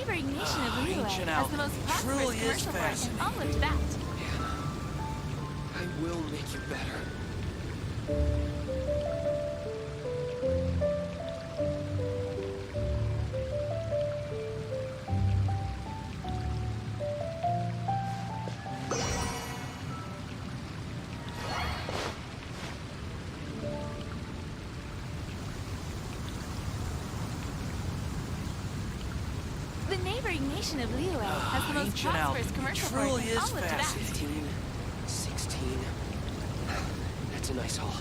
neighboring nation of Liyue ancient has the most alchemy prosperous truly is commercial port in fascinating. all of Tibet. I will make you better. The neighboring nation of Liyue has the most ancient prosperous alchemy commercial port truly in is all of Tibet. fascinating. 15, 16. That's a nice haul.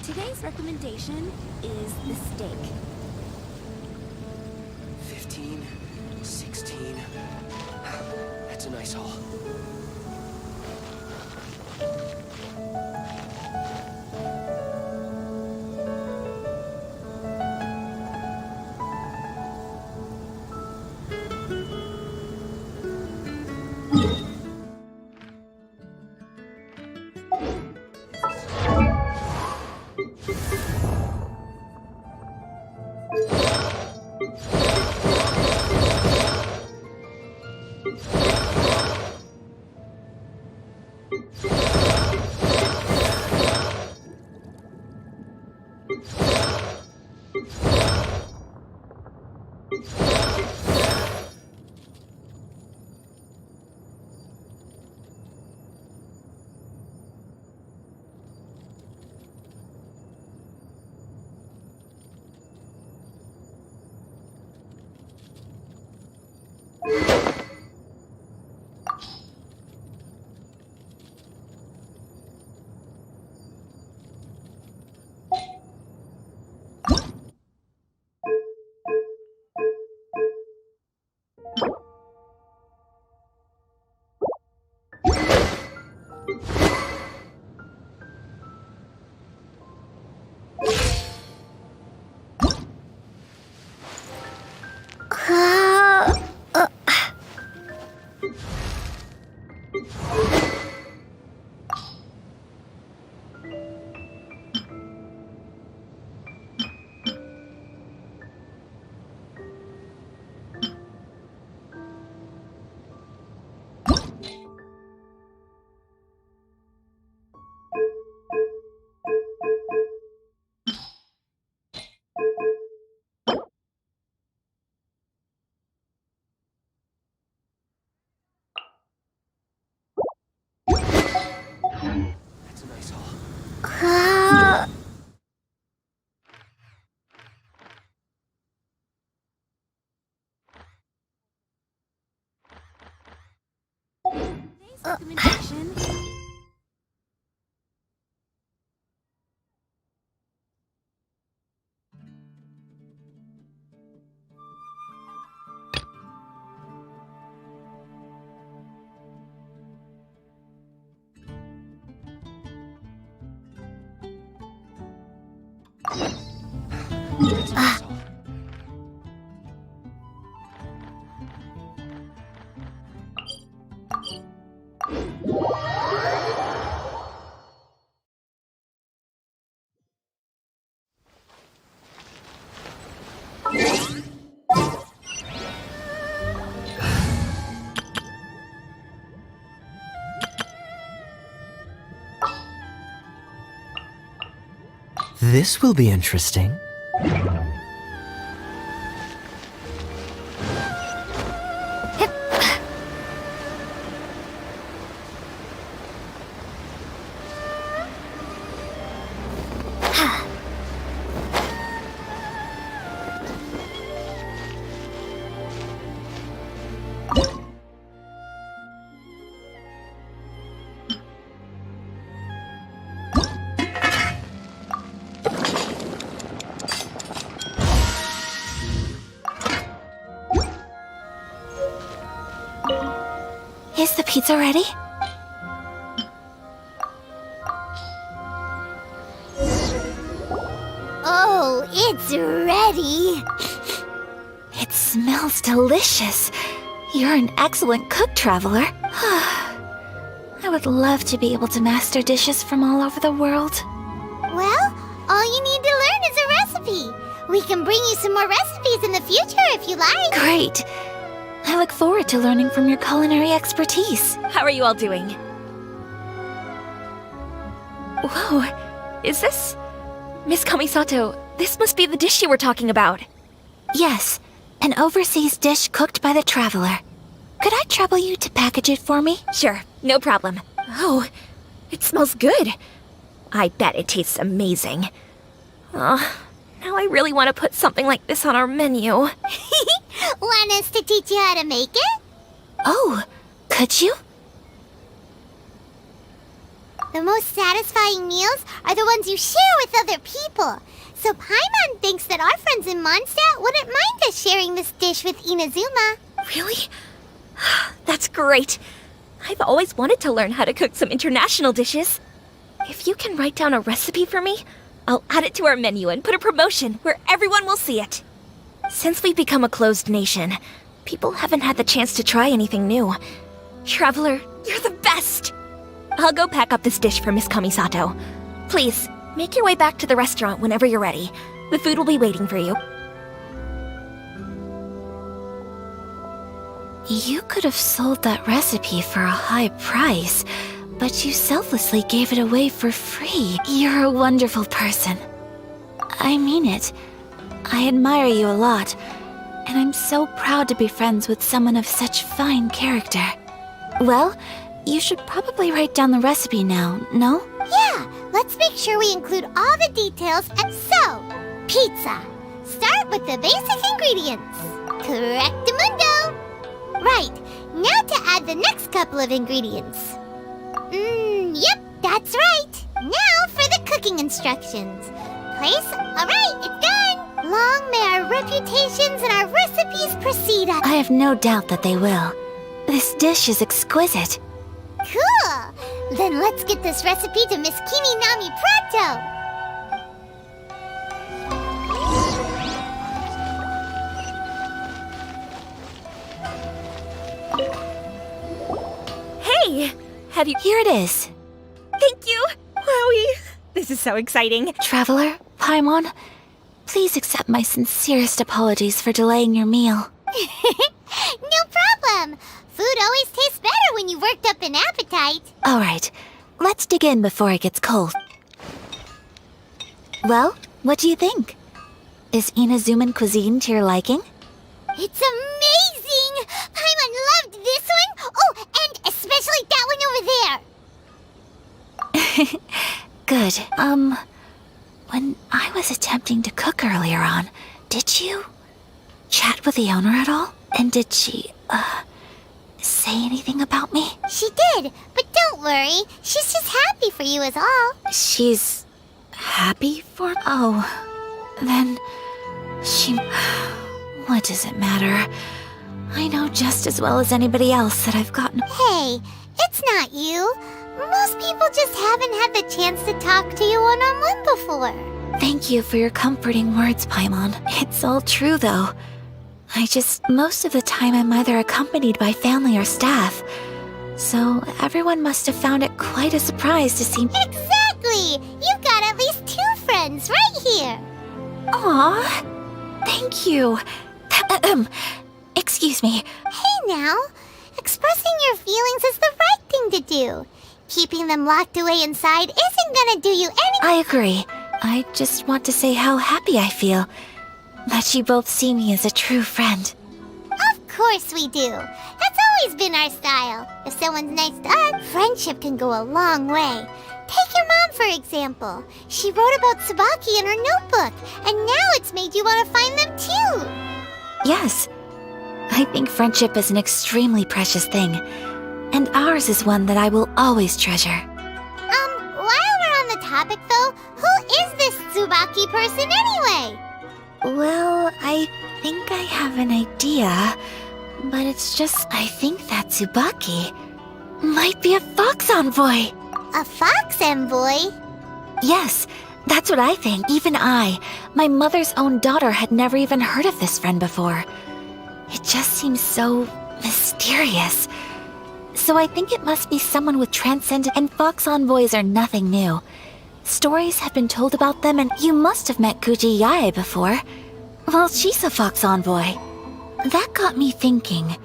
Today's recommendation is the steak. 15, 16. That's a nice haul. That's a nice haul. Today's recommendation. That's awesome. This will be interesting. Is the pizza ready? Oh, it's ready. It smells delicious. You're an excellent cook, Traveler. I would love to be able to master dishes from all over the world. Well, all you need to learn is a recipe. We can bring you some more recipes in the future if you like. Great! I look forward to learning from your culinary expertise. How are you all doing? Whoa, is this... Miss Kamisato, this must be the dish you were talking about. Yes, an overseas dish cooked by the Traveler. Could I trouble you to package it for me? Sure, no problem. Oh, it smells good. I bet it tastes amazing. Now I really want to put something like this on our menu. Want us to teach you how to make it? Oh, could you? The most satisfying meals are the ones you share with other people. So Paimon thinks that our friends in Mondstadt wouldn't mind us sharing this dish with Inazuma. Really? That's great. I've always wanted to learn how to cook some international dishes. If you can write down a recipe for me, I'll add it to our menu and put a promotion where everyone will see it. Since we've become a closed nation, people haven't had the chance to try anything new. Traveler, you're the best! I'll go pack up this dish for Miss Kamisato. Please, make your way back to the restaurant whenever you're ready. The food will be waiting for you. You could have sold that recipe for a high price, but you selflessly gave it away for free. You're a wonderful person. I mean it. I admire you a lot, and I'm so proud to be friends with someone of such fine character. Well, you should probably write down the recipe now, no? Yeah, let's make sure we include all the details. And so, pizza. Start with the basic ingredients. Correctamundo. Right, now to add the next couple of ingredients. Yep, that's right. Now for the cooking instructions. Place, alright, it's done. Long may our reputations and our recipes proceed. I have no doubt that they will. This dish is exquisite. Cool! Then let's get this recipe to Miss Kiminami pronto! Hey! Have you... Here it is. Thank you! Wowie! This is so exciting. Traveler, Paimon, please accept my sincerest apologies for delaying your meal. No problem! Food always tastes better when you've worked up an appetite. All right, let's dig in before it gets cold. Well, what do you think? Is Inazuman cuisine to your liking? It's amazing! Paimon loved this one! Oh, and especially that one over there! Good. When I was attempting to cook earlier on, did you chat with the owner at all? And did she, say anything about me? She did, but don't worry. She's just happy for you is all. She's happy for... Oh, then she... What does it matter? I know just as well as anybody else that I've gotten... Hey, it's not you. Most people just haven't had the chance to talk to you one-on-one before. Thank you for your comforting words, Paimon. It's all true, though. Most of the time I'm either accompanied by family or staff. So everyone must have found it quite a surprise to see me. Exactly! You've got at least 2 friends right here. Aw, thank you. Excuse me. Hey now, expressing your feelings is the right thing to do. Keeping them locked away inside isn't gonna do you any— I agree. I just want to say how happy I feel that you both see me as a true friend. Of course we do. That's always been our style. If someone's nice to us, friendship can go a long way. Take your mom, for example. She wrote about Tsubaki in her notebook, and now it's made you want to find them too. Yes, I think friendship is an extremely precious thing, and ours is one that I will always treasure. While we're on the topic though, who is this Tsubaki person anyway? Well, I think I have an idea, but I think that Tsubaki might be a fox envoy. A fox envoy? Yes, that's what I think. Even I, my mother's own daughter, had never even heard of this friend before. It just seems so mysterious. So I think it must be someone with transcendent, and fox envoys are nothing new. Stories have been told about them, and you must have met Kuji Yae before. Well, she's a fox envoy. That got me thinking.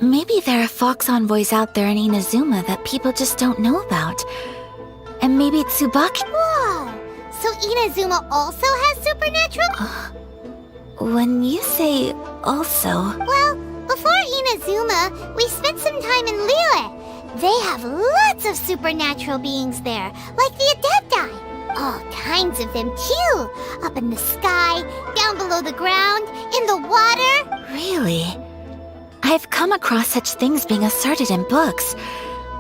Maybe there are fox envoys out there in Inazuma that people just don't know about. And maybe Tsubaki— Whoa! So Inazuma also has supernatural— When you say also— Well, before Inazuma, we spent some time in Liyue. They have lots of supernatural beings there, like the Adepti. All kinds of them too. Up in the sky, down below the ground, in the water. Really? I've come across such things being asserted in books,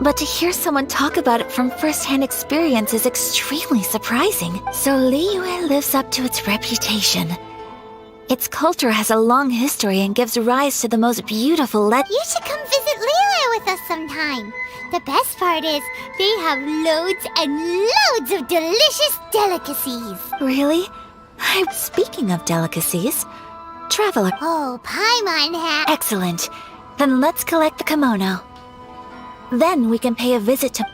but to hear someone talk about it from first-hand experience is extremely surprising. So Liyue lives up to its reputation. Its culture has a long history and gives rise to the most beautiful You should come visit Liyue with us sometime. The best part is, they have loads and loads of delicious delicacies. Really? Speaking of delicacies, Traveler— Oh, Paimon hat. Excellent. Then let's collect the kimono. Then we can pay a visit to—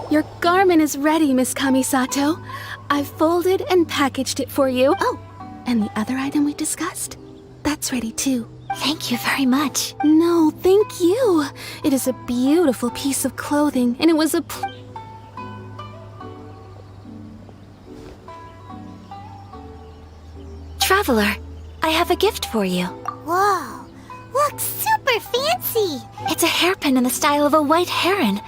Your garment is ready, Miss Kamisato. I've folded and packaged it for you. Oh, and the other item we discussed? That's ready too. Thank you very much. No, thank you. It is a beautiful piece of clothing, and it was a Traveler, I have a gift for you. Whoa, looks super fancy. It's a hairpin in the style of a white heron.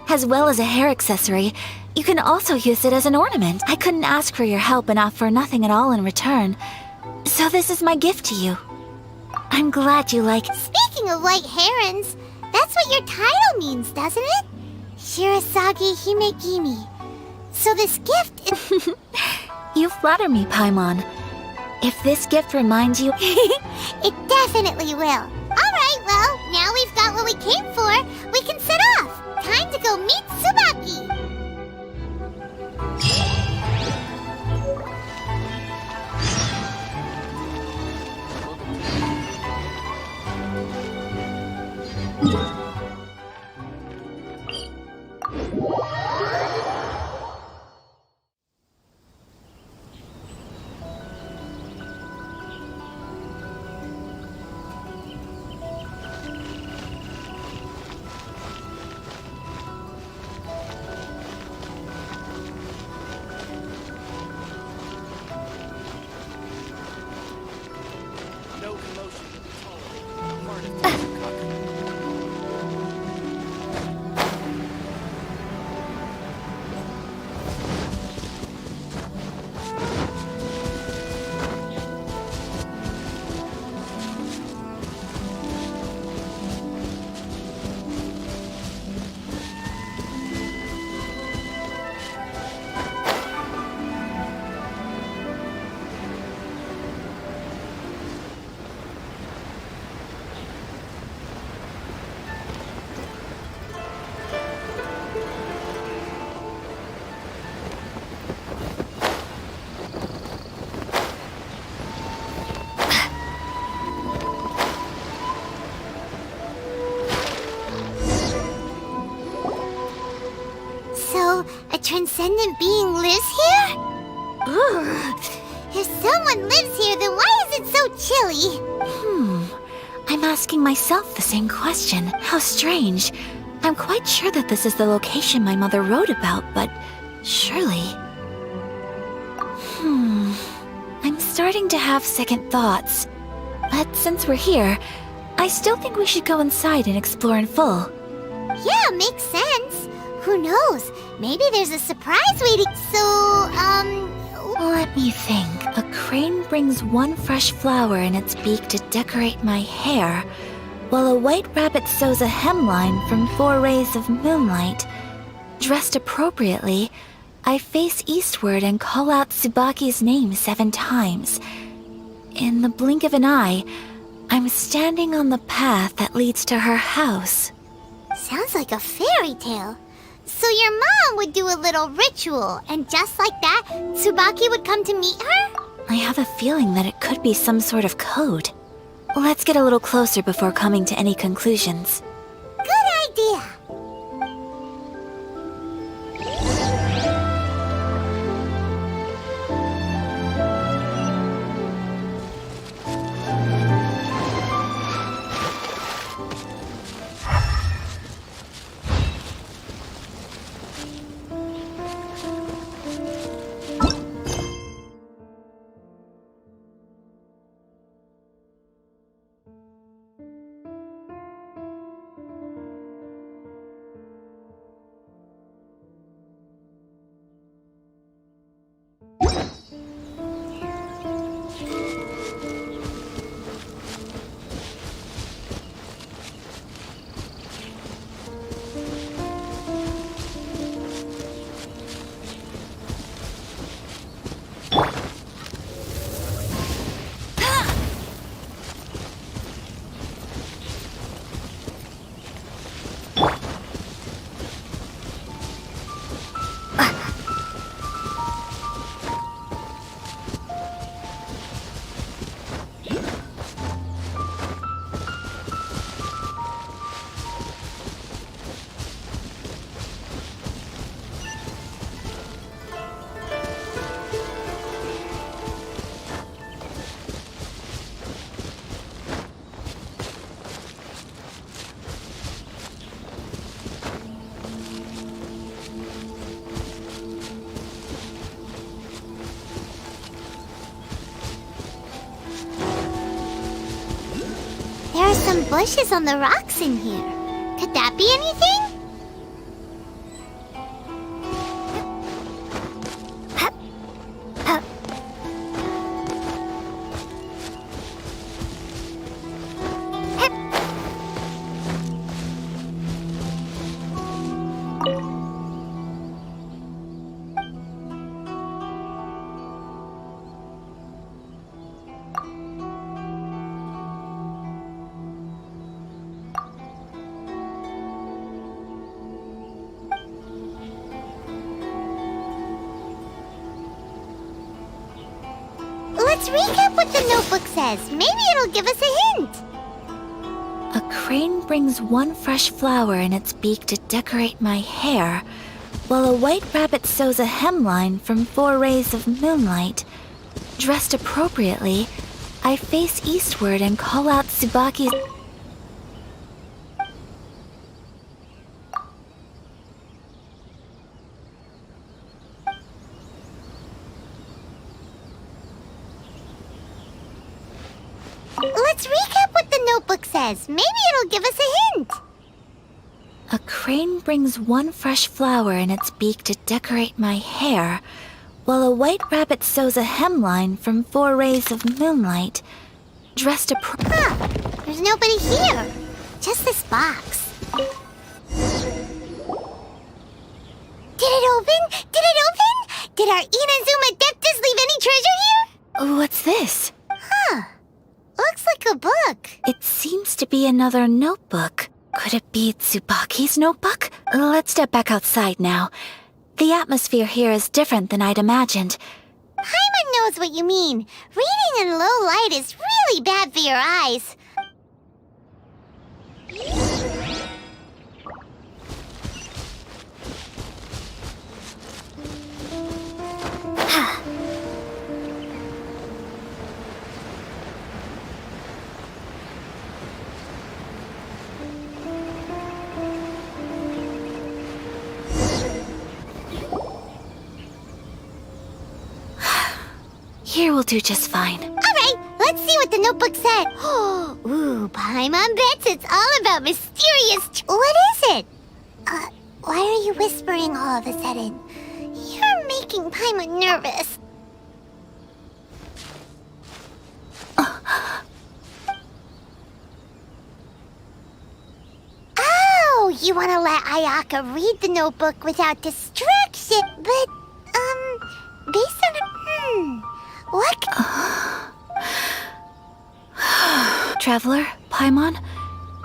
As well as a hair accessory, you can also use it as an ornament. I couldn't ask for your help and offer nothing at all in return. So this is my gift to you. I'm glad you like— Speaking of white herons, that's what your title means, doesn't it? Shirasagi Himegimi. So this gift is— You flatter me, Paimon. If this gift reminds you— It definitely will. Alright, well, now we've got what we came for. We can set off. Time to go meet Tsubaki. No commotion will be tolerated. Part of the So, a transcendent being lives here? Ugh. If someone lives here, then why is it so chilly? I'm asking myself the same question. How strange. I'm quite sure that this is the location my mother wrote about, but surely... I'm starting to have second thoughts. But since we're here, I still think we should go inside and explore in full. Yeah, makes sense. Who knows? Maybe there's a surprise waiting. So, Let me think. A crane brings one fresh flower in its beak to decorate my hair, while a white rabbit sews a hemline from 4 rays of moonlight. Dressed appropriately, I face eastward and call out Tsubaki's name 7 times. In the blink of an eye, I'm standing on the path that leads to her house. sounds like a fairy tale. So your mom would do a little ritual, and just like that, Tsubaki would come to meet her? I have a feeling that it could be some sort of code. Let's get a little closer before coming to any conclusions. Good idea. There are some bushes on the rocks in here. Could that be anything? Let's recap what the notebook says. Maybe it'll give us a hint. A crane brings one fresh flower in its beak to decorate my hair, while a white rabbit sews a hemline from 4 rays of moonlight. Dressed appropriately, I face eastward and call out Tsubaki's... Let's recap what the notebook says. Maybe it'll give us a hint. A crane brings one fresh flower in its beak to decorate my hair, while a white rabbit sews a hemline from 4 rays of moonlight. Dressed Huh, there's nobody here. Just this box. Did it open? Did it open? Did our Inazuma Deptus leave any treasure here? What's this? Huh. Looks like a book. It seems to be another notebook. Could it be Tsubaki's notebook? Let's step back outside now. The atmosphere here is different than I'd imagined. Paimon knows what you mean. Reading in low light is really bad for your eyes. Here will do just fine. Alright, let's see what the notebook said. Ooh, Paimon bets it's all about mysterious... What is it? Why are you whispering all of a sudden? You're making Paimon nervous. Oh, you want to let Ayaka read the notebook without distraction, but, based on... What... Traveler, Paimon,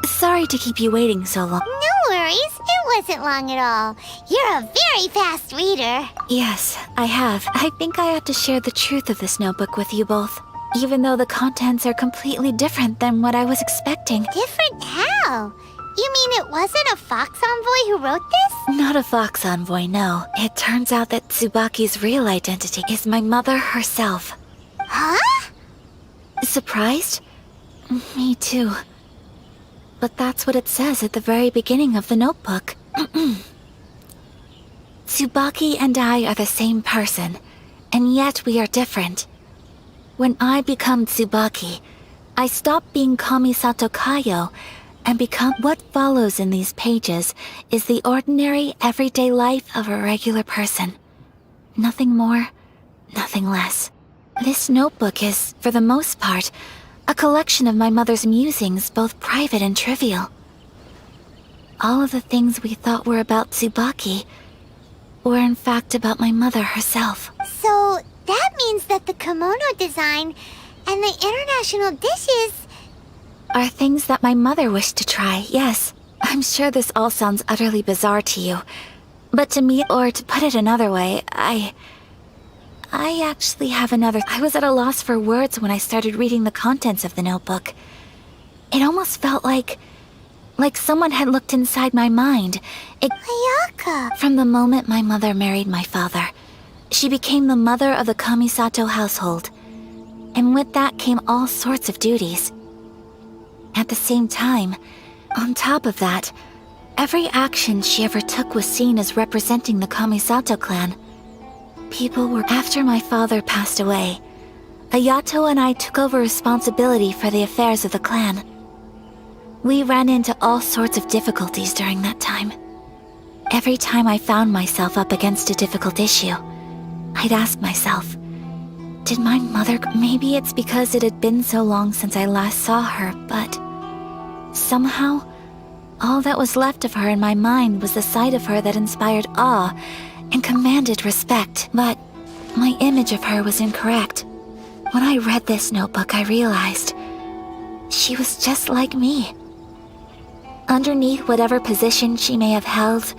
sorry to keep you waiting so long. No worries, it wasn't long at all. You're a very fast reader. Yes, I have. I think I ought to share the truth of this notebook with you both, even though the contents are completely different than what I was expecting. Different how? You mean it wasn't a Fox Envoy who wrote this? Not a Fox Envoy, no. It turns out that Tsubaki's real identity is my mother herself. Huh? Surprised? Me too. But that's what it says at the very beginning of the notebook. Tsubaki and I are the same person, and yet we are different. When I become Tsubaki, I stop being Kamisato Kayo and become what follows in these pages is the ordinary, everyday life of a regular person. Nothing more, nothing less. This notebook is, for the most part, a collection of my mother's musings, both private and trivial. All of the things we thought were about Tsubaki were in fact about my mother herself. So, that means that the kimono design and the international dishes... Are things that my mother wished to try, yes. I'm sure this all sounds utterly bizarre to you. But to me, or to put it another way, I actually have another... I was at a loss for words when I started reading the contents of the notebook. It almost felt like someone had looked inside my mind. Ayaka! From the moment my mother married my father, she became the mother of the Kamisato household. And with that came all sorts of duties. At the same time, on top of that, every action she ever took was seen as representing the Kamisato clan. People were... After my father passed away, Ayato and I took over responsibility for the affairs of the clan. We ran into all sorts of difficulties during that time. Every time I found myself up against a difficult issue, I'd ask myself, did my mother... Maybe it's because it had been so long since I last saw her, but somehow, all that was left of her in my mind was the sight of her that inspired awe and commanded respect. But my image of her was incorrect. When I read this notebook, I realized she was just like me. Underneath whatever position she may have held,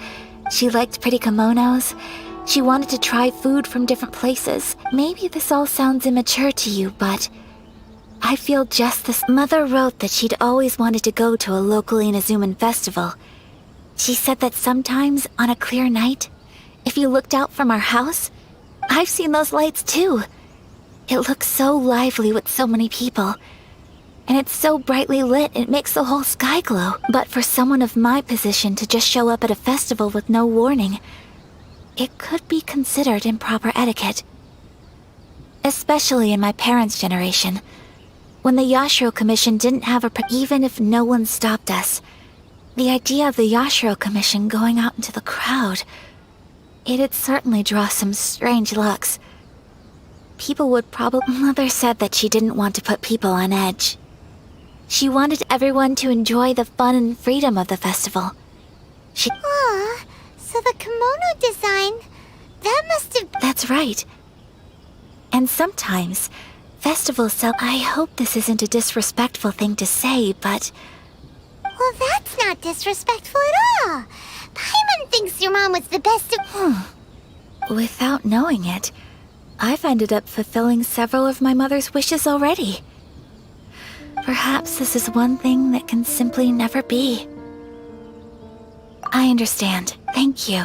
she liked pretty kimonos. She wanted to try food from different places. Maybe this all sounds immature to you, but I feel just this. Mother wrote that she'd always wanted to go to a local Inazuman festival. She said that sometimes, on a clear night, if you looked out from our house, I've seen those lights too. It looks so lively with so many people. And it's so brightly lit, it makes the whole sky glow. But for someone of my position to just show up at a festival with no warning, it could be considered improper etiquette. Especially in my parents' generation, when the Yashiro Commission didn't have even if no one stopped us. The idea of the Yashiro Commission going out into the crowd, it'd certainly draw some strange looks. People would probably... Mother said that she didn't want to put people on edge. She wanted everyone to enjoy the fun and freedom of the festival. Aw, so the kimono design, that must have... That's right. And sometimes, festivals sell... I hope this isn't a disrespectful thing to say, but... Well, that's not disrespectful at all. Paimon thinks your mom was the best of... Without knowing it, I've ended up fulfilling several of my mother's wishes already. Perhaps this is one thing that can simply never be. I understand. Thank you.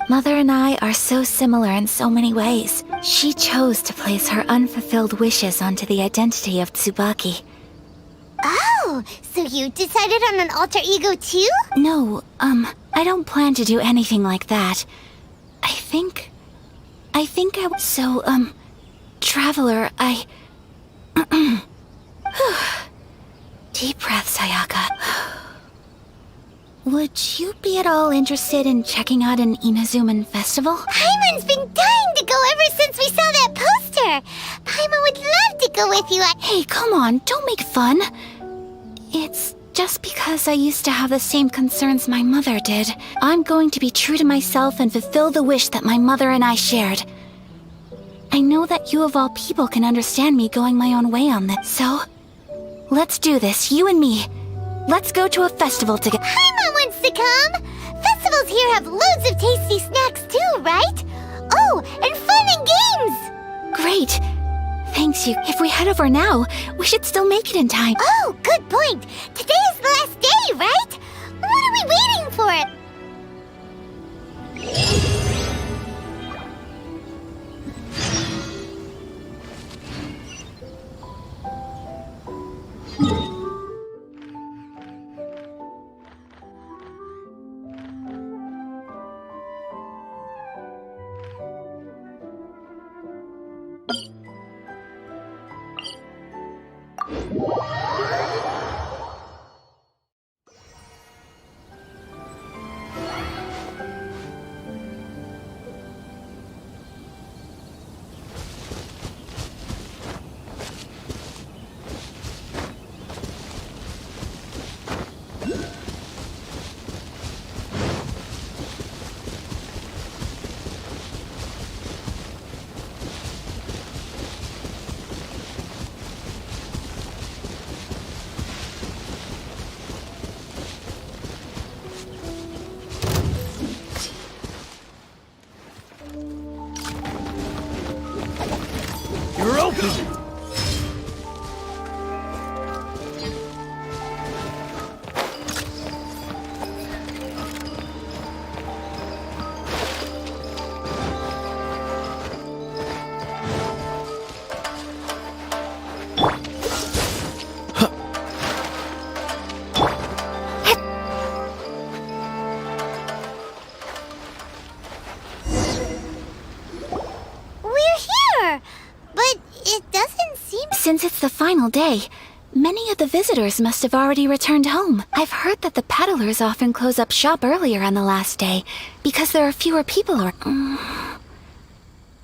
Mother and I are so similar in so many ways. She chose to place her unfulfilled wishes onto the identity of Tsubaki. Oh, so you decided on an alter ego too? No, I don't plan to do anything like that. I think I Traveler, Deep breath, Sayaka. Would you be at all interested in checking out an Inazuman festival? Paimon's been dying to go ever since we saw that poster. Paimon would love to go with you. Hey, come on, don't make fun. It's just because I used to have the same concerns my mother did. I'm going to be true to myself and fulfill the wish that my mother and I shared. I know that you of all people can understand me going my own way on this, so let's do this, you and me. Let's go to a festival together. Paimon wants to come. Festivals here have loads of tasty snacks too, right? Oh, and fun and games. Great. Thanks you. If we head over now, we should still make it in time. Oh, good point. Today is the last day, right? What are we waiting for? You're open! Since it's the final day, many of the visitors must have already returned home. I've heard that the peddlers often close up shop earlier on the last day because there are fewer people around.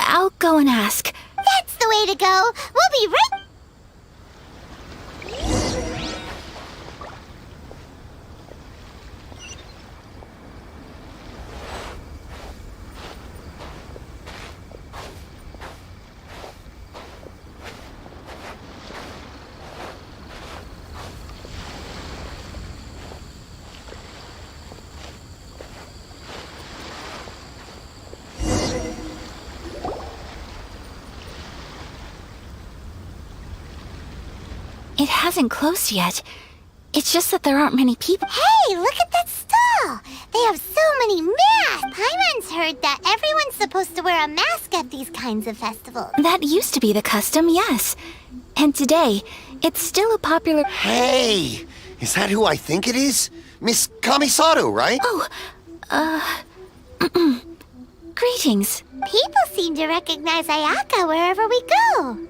I'll go and ask. That's the way to go. We'll be right... It hasn't closed yet. It's just that there aren't many people. Hey, look at that stall! They have so many masks! Paimon's heard that everyone's supposed to wear a mask at these kinds of festivals. That used to be the custom, yes. And today, it's still a popular... Hey! Is that who I think it is? Miss Kamisato, right? Greetings. People seem to recognize Ayaka wherever we go.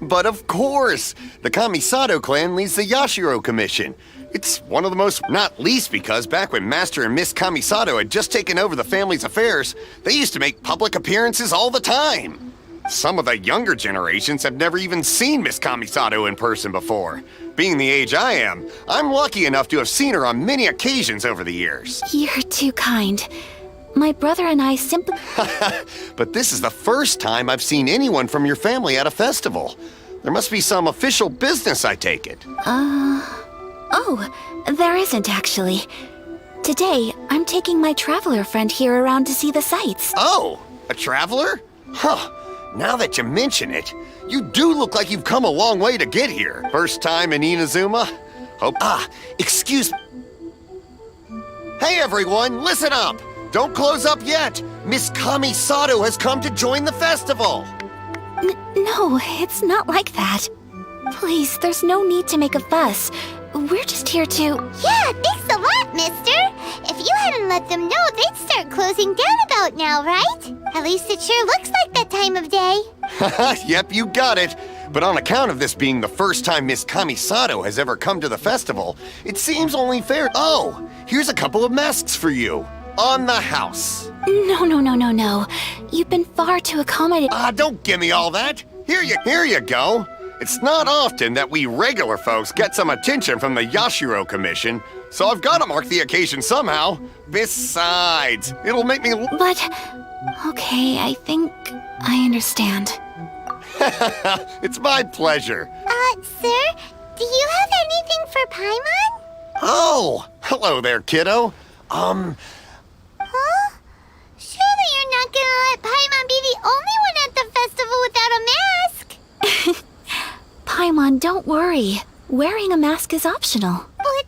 But of course! The Kamisato clan leads the Yashiro Commission. It's one of the most, not least because back when Master and Miss Kamisato had just taken over the family's affairs, they used to make public appearances all the time. Some of the younger generations have never even seen Miss Kamisato in person before. Being the age I am, I'm lucky enough to have seen her on many occasions over the years. You're too kind. My brother and I simply... But this is the first time I've seen anyone from your family at a festival. There must be some official business, I take it. Oh, there isn't actually. Today, I'm taking my traveler friend here around to see the sights. Oh, a traveler? Huh. Now that you mention it, you do look like you've come a long way to get here. First time in Inazuma? Excuse me. Hey everyone, listen up! Don't close up yet! Miss Kamisato has come to join the festival! No, it's not like that. Please, there's no need to make a fuss. We're just here to... Yeah, thanks a lot, mister. if you hadn't let them know, they'd start closing down about now, right? At least it sure looks like that time of day. Yep, you got it. But on account of this being the first time Miss Kamisato has ever come to the festival, it seems only fair. Oh, here's a couple of masks for you. On the house. No. You've been far too accommodating. Don't give me all that. Here you go. It's not often that we regular folks get some attention from the Yashiro Commission, so I've got to mark the occasion somehow. Besides, it'll make me... But, okay, I think I understand. It's my pleasure. Sir, do you have anything for Paimon? Oh, hello there, kiddo. Huh? Surely you're not gonna let Paimon be the only one at the festival without a mask? Paimon, don't worry. Wearing a mask is optional. But,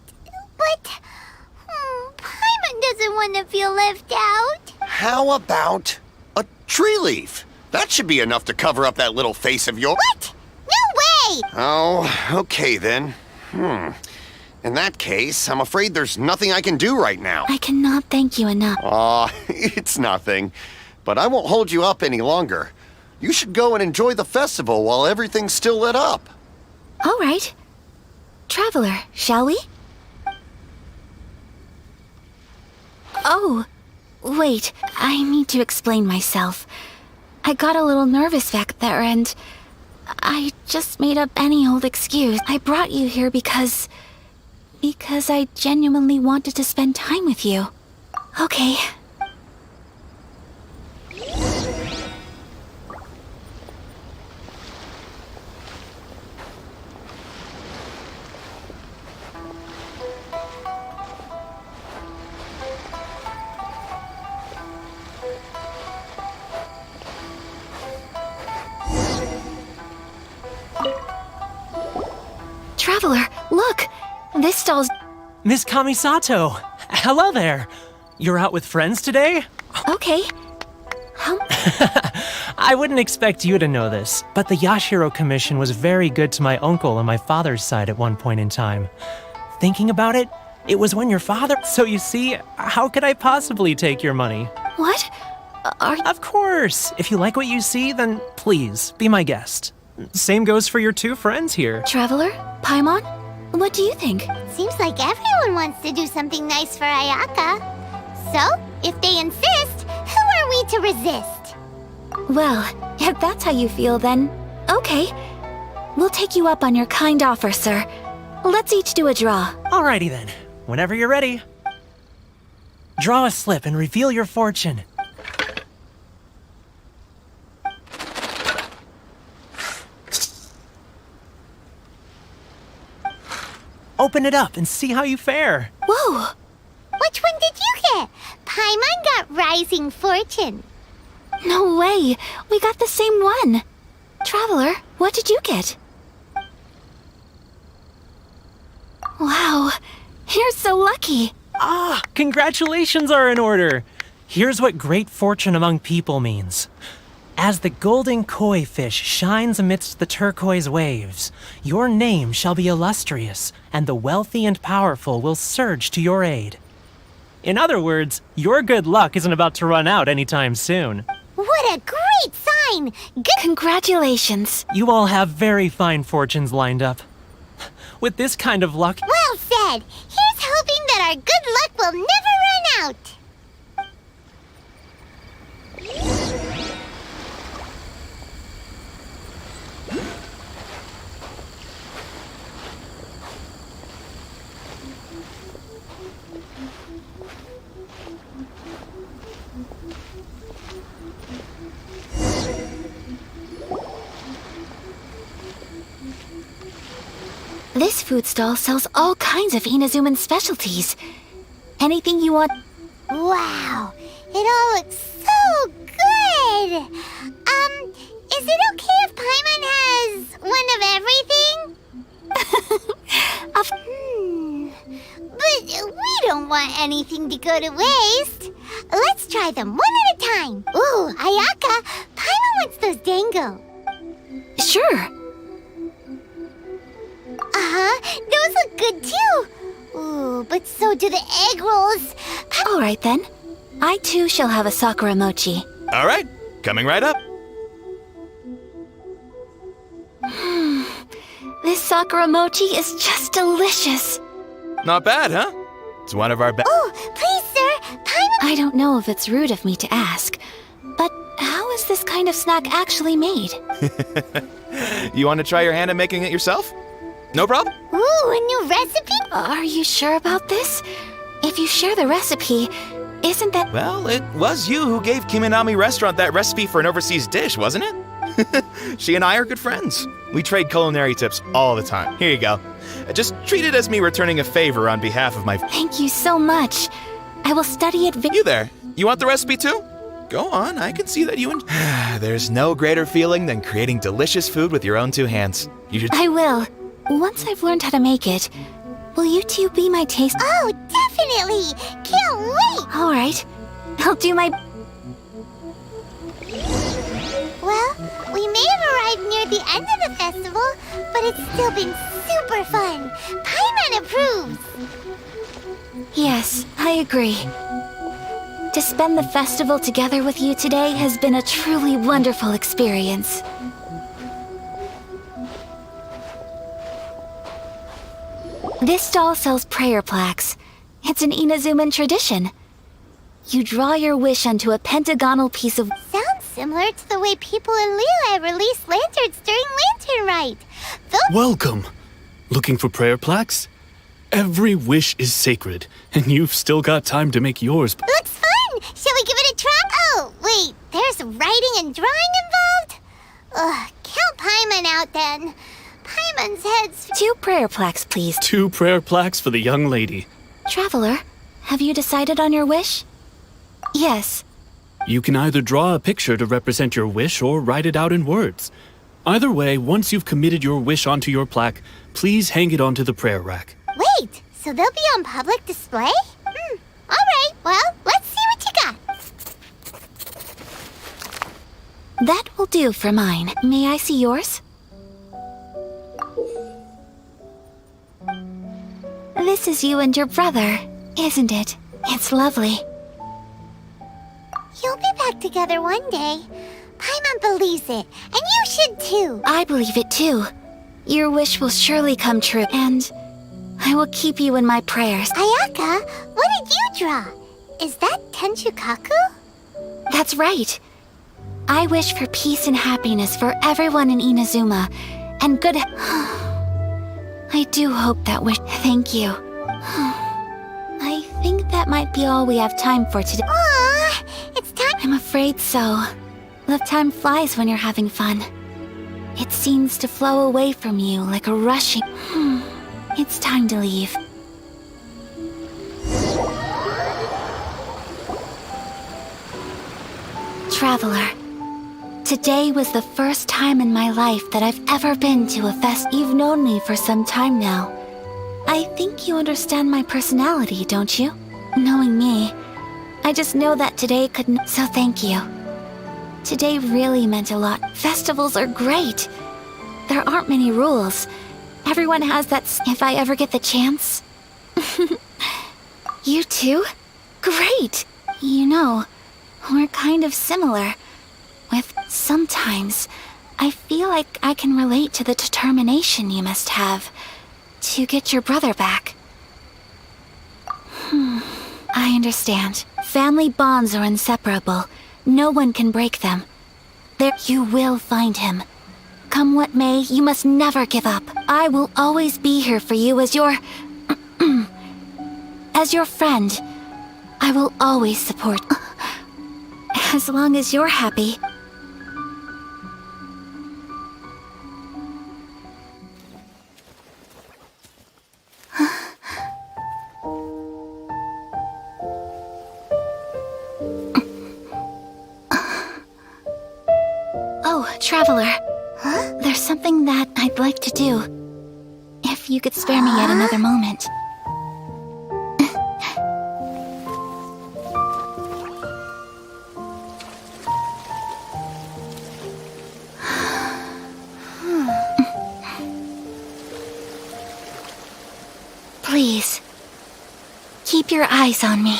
Paimon doesn't want to feel left out. How about a tree leaf? That should be enough to cover up that little face of yours. What? No way! Oh, okay then. In that case, I'm afraid there's nothing I can do right now. I cannot thank you enough. Aw, it's nothing. But I won't hold you up any longer. You should go and enjoy the festival while everything's still lit up. All right. Traveler, shall we? Oh, wait. I need to explain myself. I got a little nervous back there and I just made up any old excuse. I brought you here because I genuinely wanted to spend time with you. Okay. Traveler, look! This stall's... Miss Kamisato! Hello there! You're out with friends today? Okay. I wouldn't expect you to know this, but the Yashiro Commission was very good to my uncle on my father's side at one point in time. Thinking about it, it was when your father... So you see, how could I possibly take your money? What? Are you... Of course! If you like what you see, then please, be my guest. Same goes for your two friends here. Traveler? Paimon? What do you think? Seems like everyone wants to do something nice for Ayaka. So, if they insist, who are we to resist? Well, if that's how you feel, then okay. We'll take you up on your kind offer, sir. Let's each do a draw. Alrighty then. Whenever you're ready. Draw a slip and reveal your fortune. Open it up and see how you fare. Whoa! Which one did you get? Paimon got Rising Fortune. No way! We got the same one! Traveler, what did you get? Wow, you're so lucky! Congratulations are in order. Here's what great fortune among people means. As the golden koi fish shines amidst the turquoise waves, your name shall be illustrious, and the wealthy and powerful will surge to your aid. In other words, your good luck isn't about to run out anytime soon. What a great sign! Congratulations! You all have very fine fortunes lined up. With this kind of luck... Well said! Here's hoping that our good luck will never run out! This food stall sells all kinds of Inazuman specialties. Anything you want... Wow, it all looks so good! Is it okay if Paimon has one of everything? But we don't want anything to go to waste. Let's try them one at a time. Ooh, Ayaka, Paimon wants those dango. Sure. Uh-huh, those look good too. Ooh, but so do the egg rolls. All right then. I too shall have a sakura mochi. All right, coming right up. This sakura mochi is just delicious. Not bad, huh? It's one of our best. Oh, please, sir. Paimon. I don't know if it's rude of me to ask, but how is this kind of snack actually made? You want to try your hand at making it yourself? No problem. Ooh, a new recipe? Are you sure about this? If you share the recipe, isn't that... Well, it was you who gave Kiminami Restaurant that recipe for an overseas dish, wasn't it? She and I are good friends. We trade culinary tips all the time. Here you go. Just treat it as me returning a favor on behalf of my... Thank you so much. I will study it You there. You want the recipe too? Go on, I can see that you There's no greater feeling than creating delicious food with your own two hands. You should... I will. Once I've learned how to make it, will you two be my taste... Oh, definitely. Can't wait. All right. I'll do my... Well, we may have arrived near the end of the festival, but it's still been super fun. Paimon approves. Yes, I agree. To spend the festival together with you today has been a truly wonderful experience. This stall sells prayer plaques. It's an Inazuman tradition. You draw your wish onto a pentagonal piece of... Sounds similar to the way people in Liyue release lanterns during Lantern Rite. Welcome! Looking for prayer plaques? Every wish is sacred, and you've still got time to make yours. Looks fun! Shall we give it a try? Oh, wait, there's writing and drawing involved? Ugh, count Paimon out then. Paimon's head's... 2 prayer plaques, please. 2 prayer plaques for the young lady. Traveler, have you decided on your wish? Yes. You can either draw a picture to represent your wish or write it out in words. Either way, once you've committed your wish onto your plaque, please hang it onto the prayer rack. Wait, so they'll be on public display? Alright, well, let's see what you got. That will do for mine. May I see yours? This is you and your brother, isn't it? It's lovely. You'll be back together one day. Paimon believes it, and you should too. I believe it too. Your wish will surely come true, and I will keep you in my prayers. Ayaka, what did you draw? Is that Tenchukaku? That's right. I wish for peace and happiness for everyone in Inazuma, and good... I do hope that wish... Thank you. I think that might be all we have time for today. Aww, it's time... I'm afraid so. The time flies when you're having fun. It seems to flow away from you like a rushing... It's time to leave. Traveler, today was the first time in my life that I've ever been to a fest. You've known me for some time now. I think you understand my personality, don't you? Knowing me, I just know that today couldn't... So thank you. Today really meant a lot. Festivals are great. There aren't many rules. Everyone has that if I ever get the chance. You too? Great! You know, we're kind of similar. With sometimes, I feel like I can relate to the determination you must have to get your brother back. I understand. Family bonds are inseparable. No one can break them. There, you will find him. Come what may, you must never give up. I will always be here for you as your... as your friend. I will always support... as long as you're happy. Oh, Traveler. Huh? There's something that I'd like to do. If you could spare me yet another moment. Please, your eyes on me.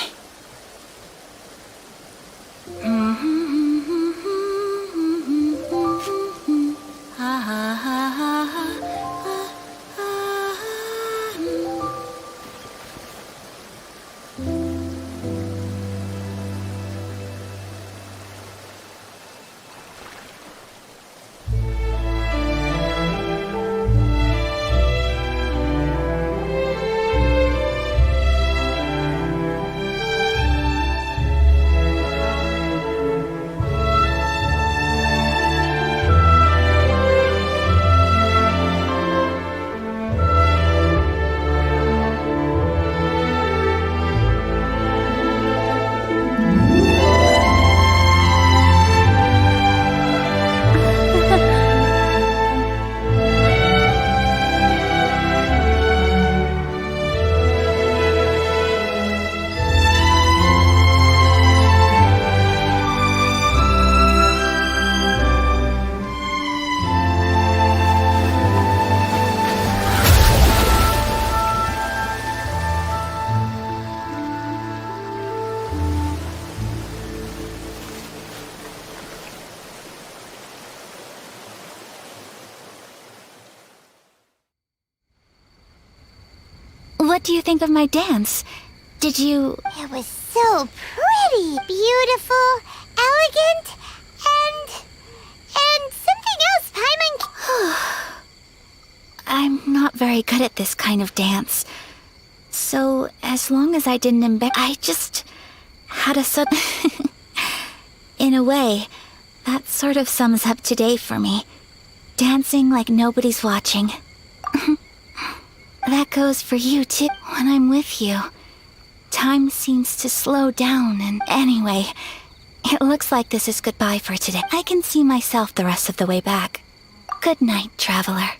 What do you think of my dance? Did you... It was so pretty, beautiful, elegant, and something else Paimon... I'm not very good at this kind of dance. So, as long as I didn't I just had a sudden... In a way, that sort of sums up today for me. Dancing like nobody's watching. That goes for you too. When I'm with you, time seems to slow down, and anyway, it looks like this is goodbye for today. I can see myself the rest of the way back. Good night, traveler.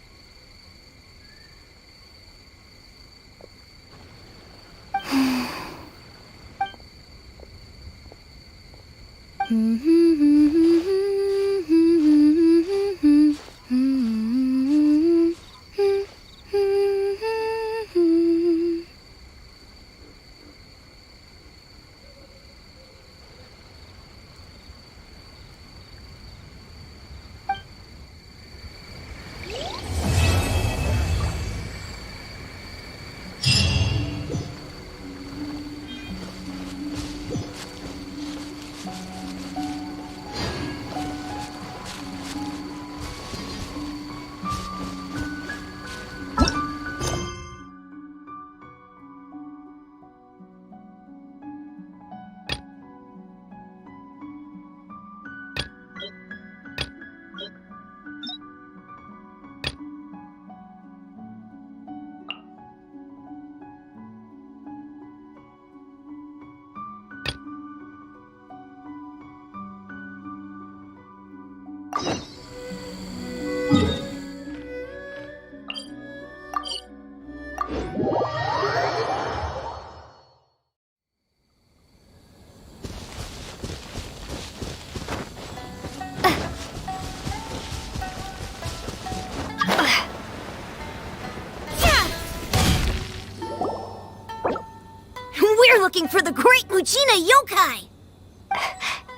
We're looking for the Great Mujina Yokai!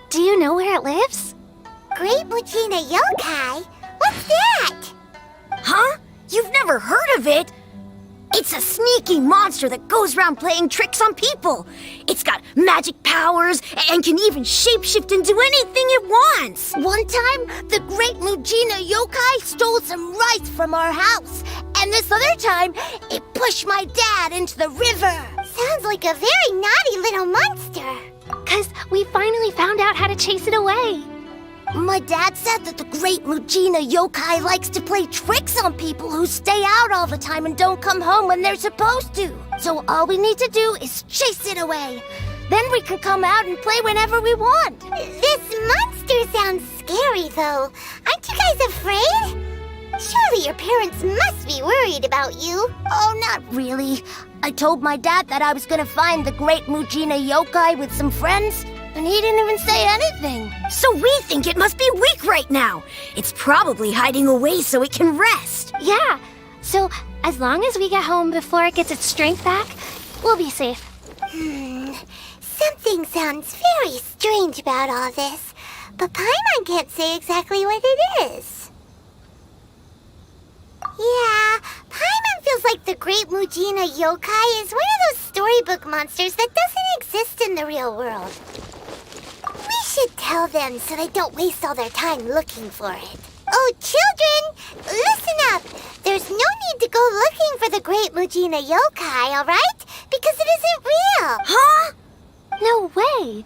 Do you know where it lives? Great Mujina Yokai? What's that? Huh? You've never heard of it? It's a sneaky monster that goes around playing tricks on people. It's got magic powers and can even shapeshift into anything it wants. One time, the Great Mujina Yokai stole some rice from our house. And this other time, it pushed my dad into the river. Sounds like a very naughty little monster. 'Cause we finally found out how to chase it away. My dad said that the Great Mujina Yokai likes to play tricks on people who stay out all the time and don't come home when they're supposed to. So all we need to do is chase it away. Then we can come out and play whenever we want. This monster sounds scary, though. Aren't you guys afraid? Surely your parents must be worried about you. Oh, not really. I told my dad that I was gonna find the Great Mujina Yokai with some friends, and he didn't even say anything. So we think it must be weak right now. It's probably hiding away so it can rest. Yeah, so as long as we get home before it gets its strength back, we'll be safe. Something sounds very strange about all this, but Paimon can't say exactly what it is. Yeah, Paimon feels like the Great Mujina Yokai is one of those storybook monsters that doesn't exist in the real world. We should tell them so they don't waste all their time looking for it. Oh, children, listen up. There's no need to go looking for the Great Mujina Yokai, alright? Because it isn't real. Huh? No way.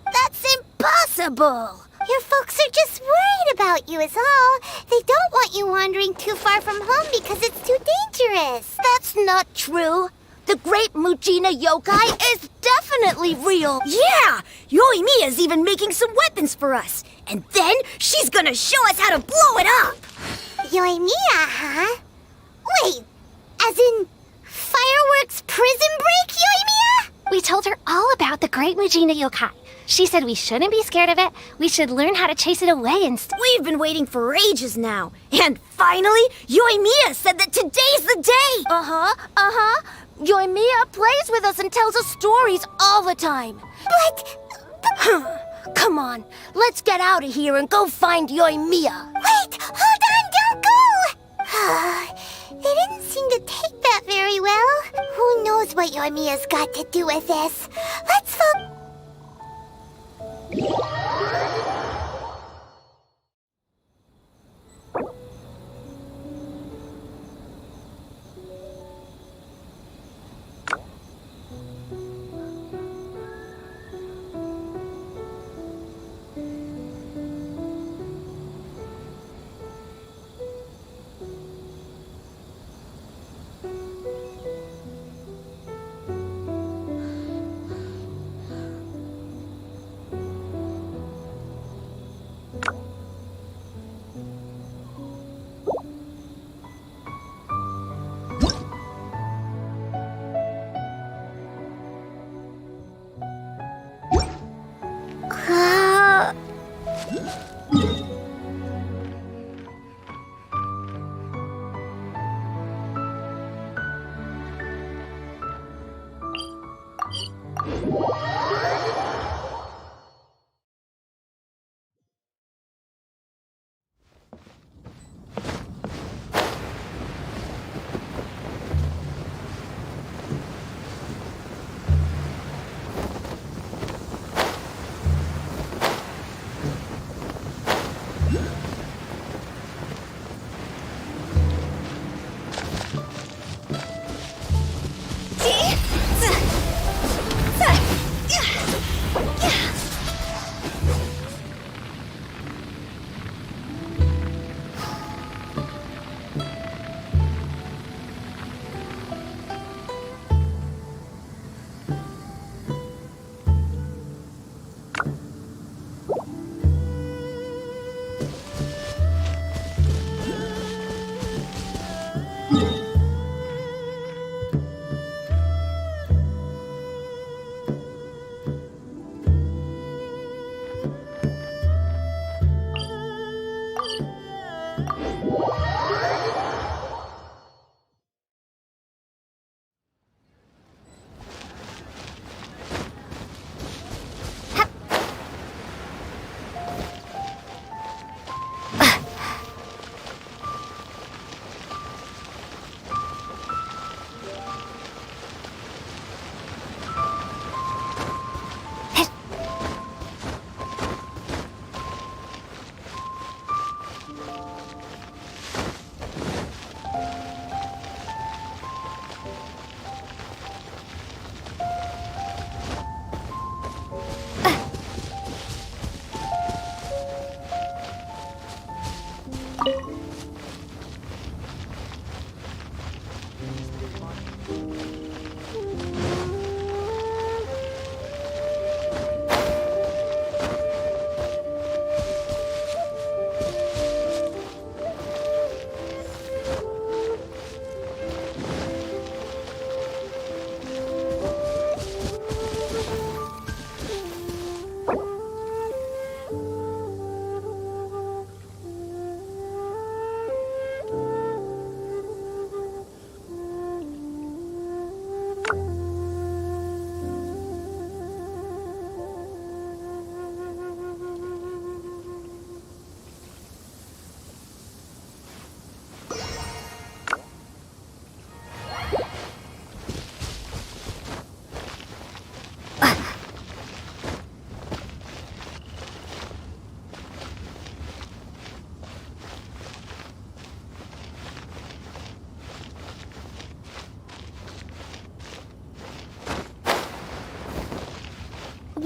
That's impossible! Your folks are just worried about you is all. They don't want you wandering too far from home because it's too dangerous. That's not true. The Great Mujina Yokai is definitely real. Yeah! Yoimiya's even making some weapons for us. And then she's gonna show us how to blow it up! Yoimiya, huh? Wait, as in fireworks prison break, Yoimiya? We told her all about the Great Mujina Yokai. She said we shouldn't be scared of it. We should learn how to chase it away and We've been waiting for ages now. And finally, Yoimiya said that today's the day! Yoimiya plays with us and tells us stories all the time. But... Come on, let's get out of here and go find Yoimiya. Wait, hold on, don't go! They didn't seem to take that very well. Who knows what Yoimiya's got to do with this? Let's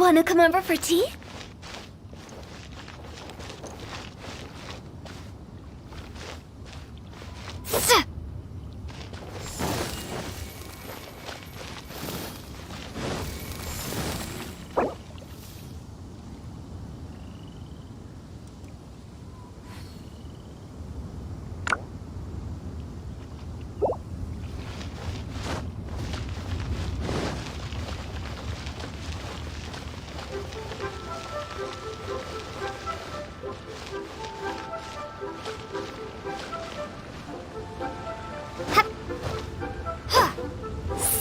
Wanna come over for tea?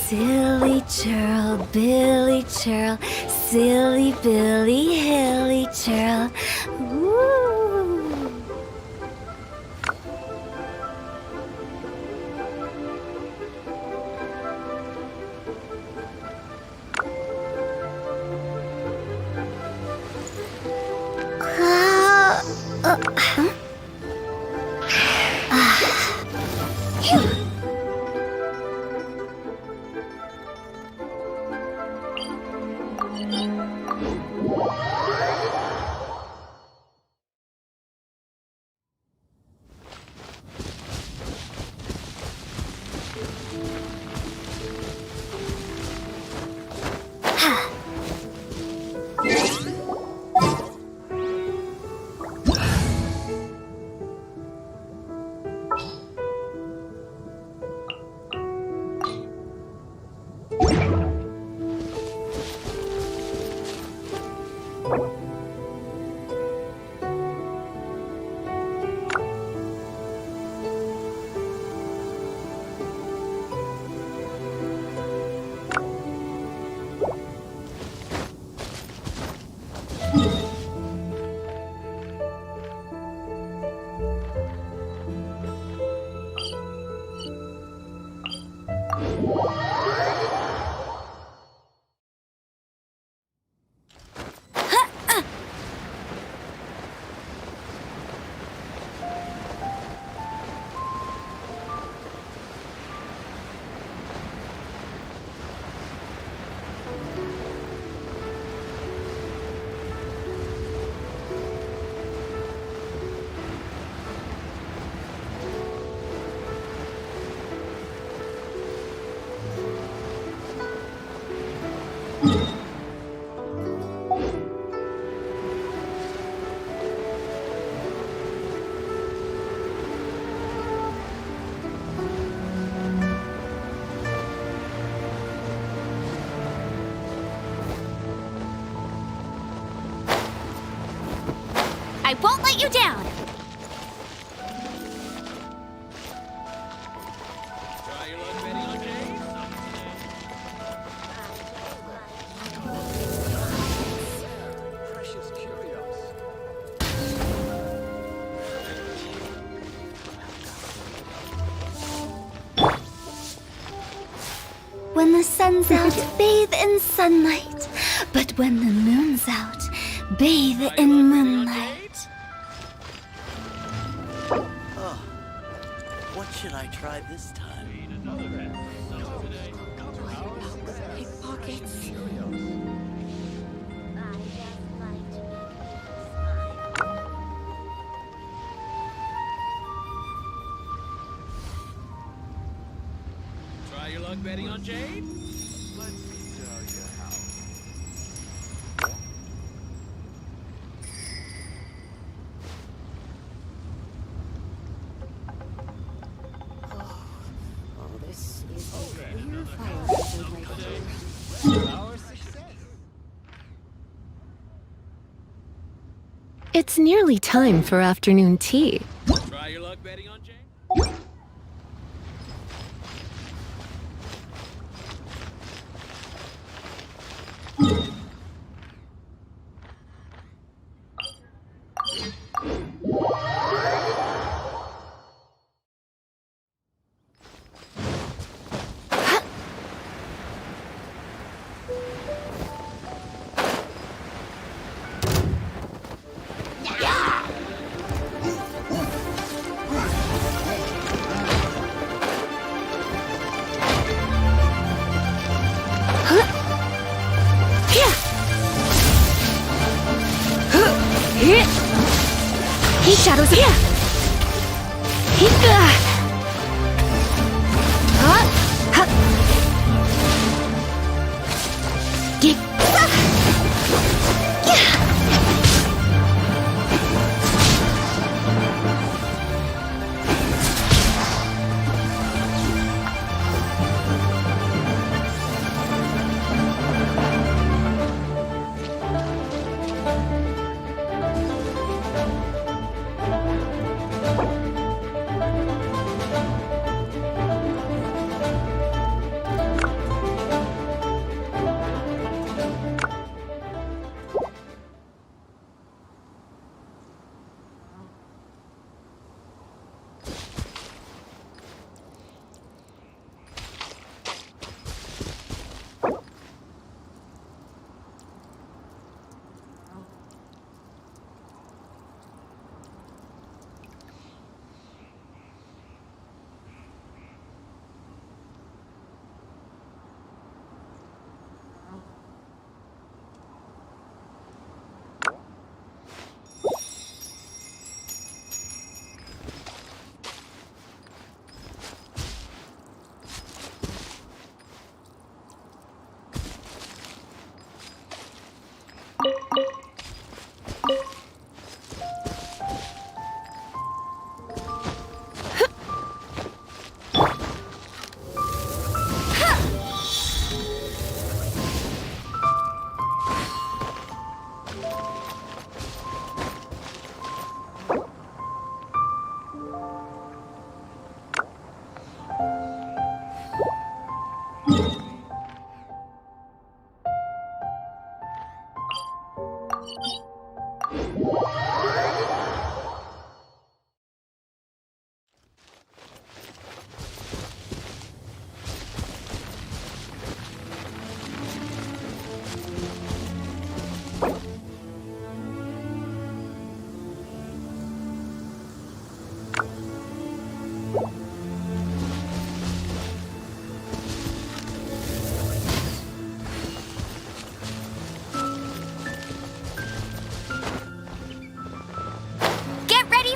Silly churl, Billy churl, silly Billy, hilly churl. Woo! I won't let you down! When the sun's out, bathe in sunlight. But when the moon's out, bathe in moonlight. What should I try this time? Pickpockets. Try your luck betting on Jade? Let me tell you how. It's nearly time for afternoon tea. Try your luck betting on Jade? Heat shadows. Yeah.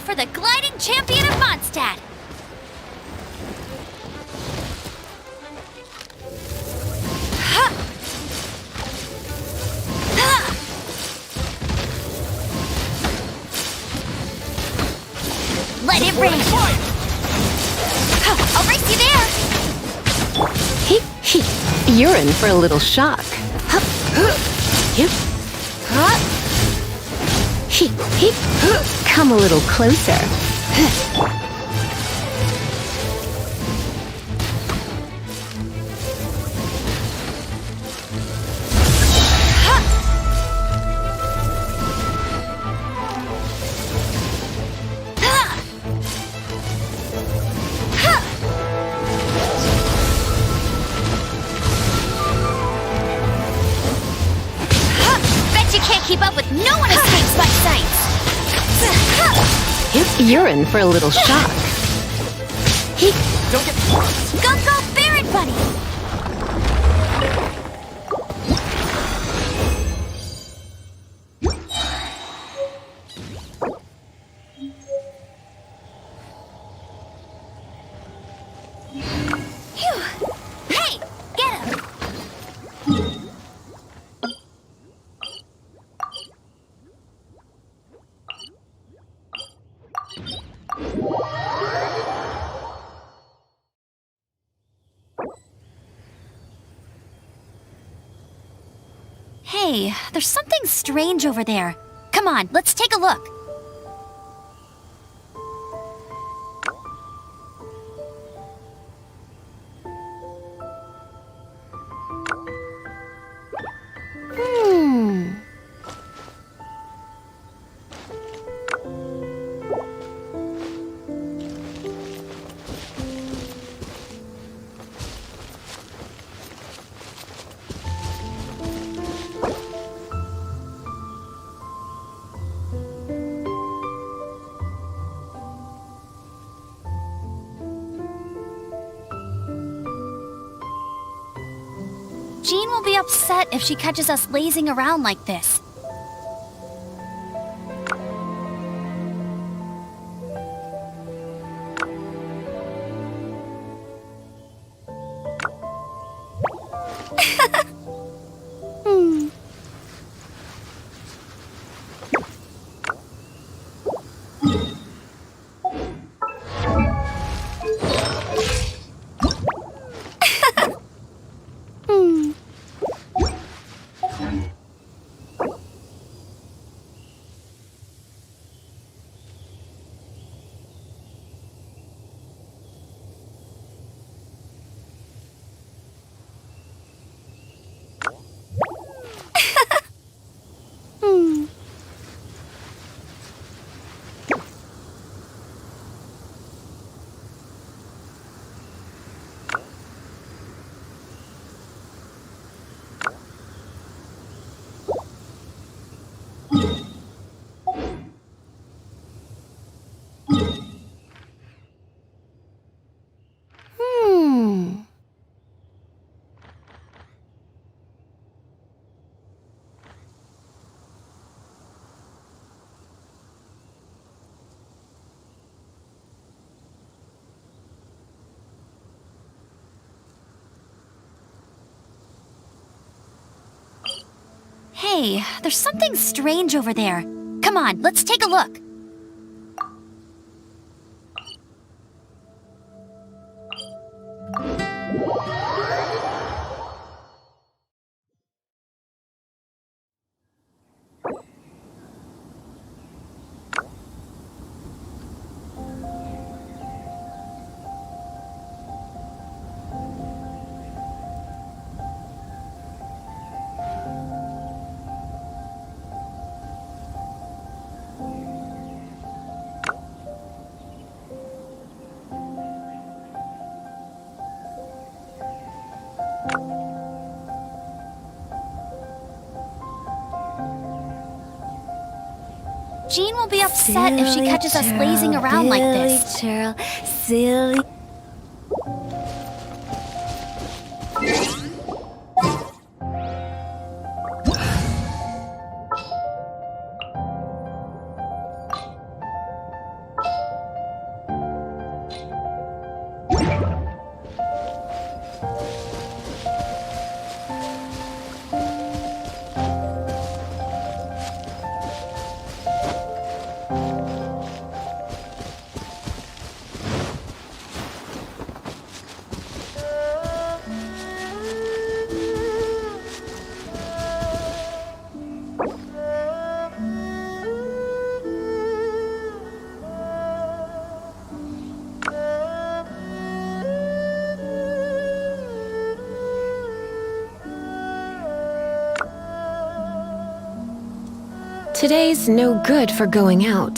For the gliding champion of Mondstadt! Let it rain! I'll race you there! You're in for a little shock. Come a little closer. Bet you can't keep up with no one escapes my sight! You're in for a little shock. Don't get... Go, Baron Bunny! Hey, get him! Hey, there's something strange over there. Come on, let's take a look. Jean will be upset if she catches us lazing around like this. Hey, there's something strange over there. Come on, let's take a look. Jean will be upset if she catches us lazing around like this. Churl, silly. Today's no good for going out.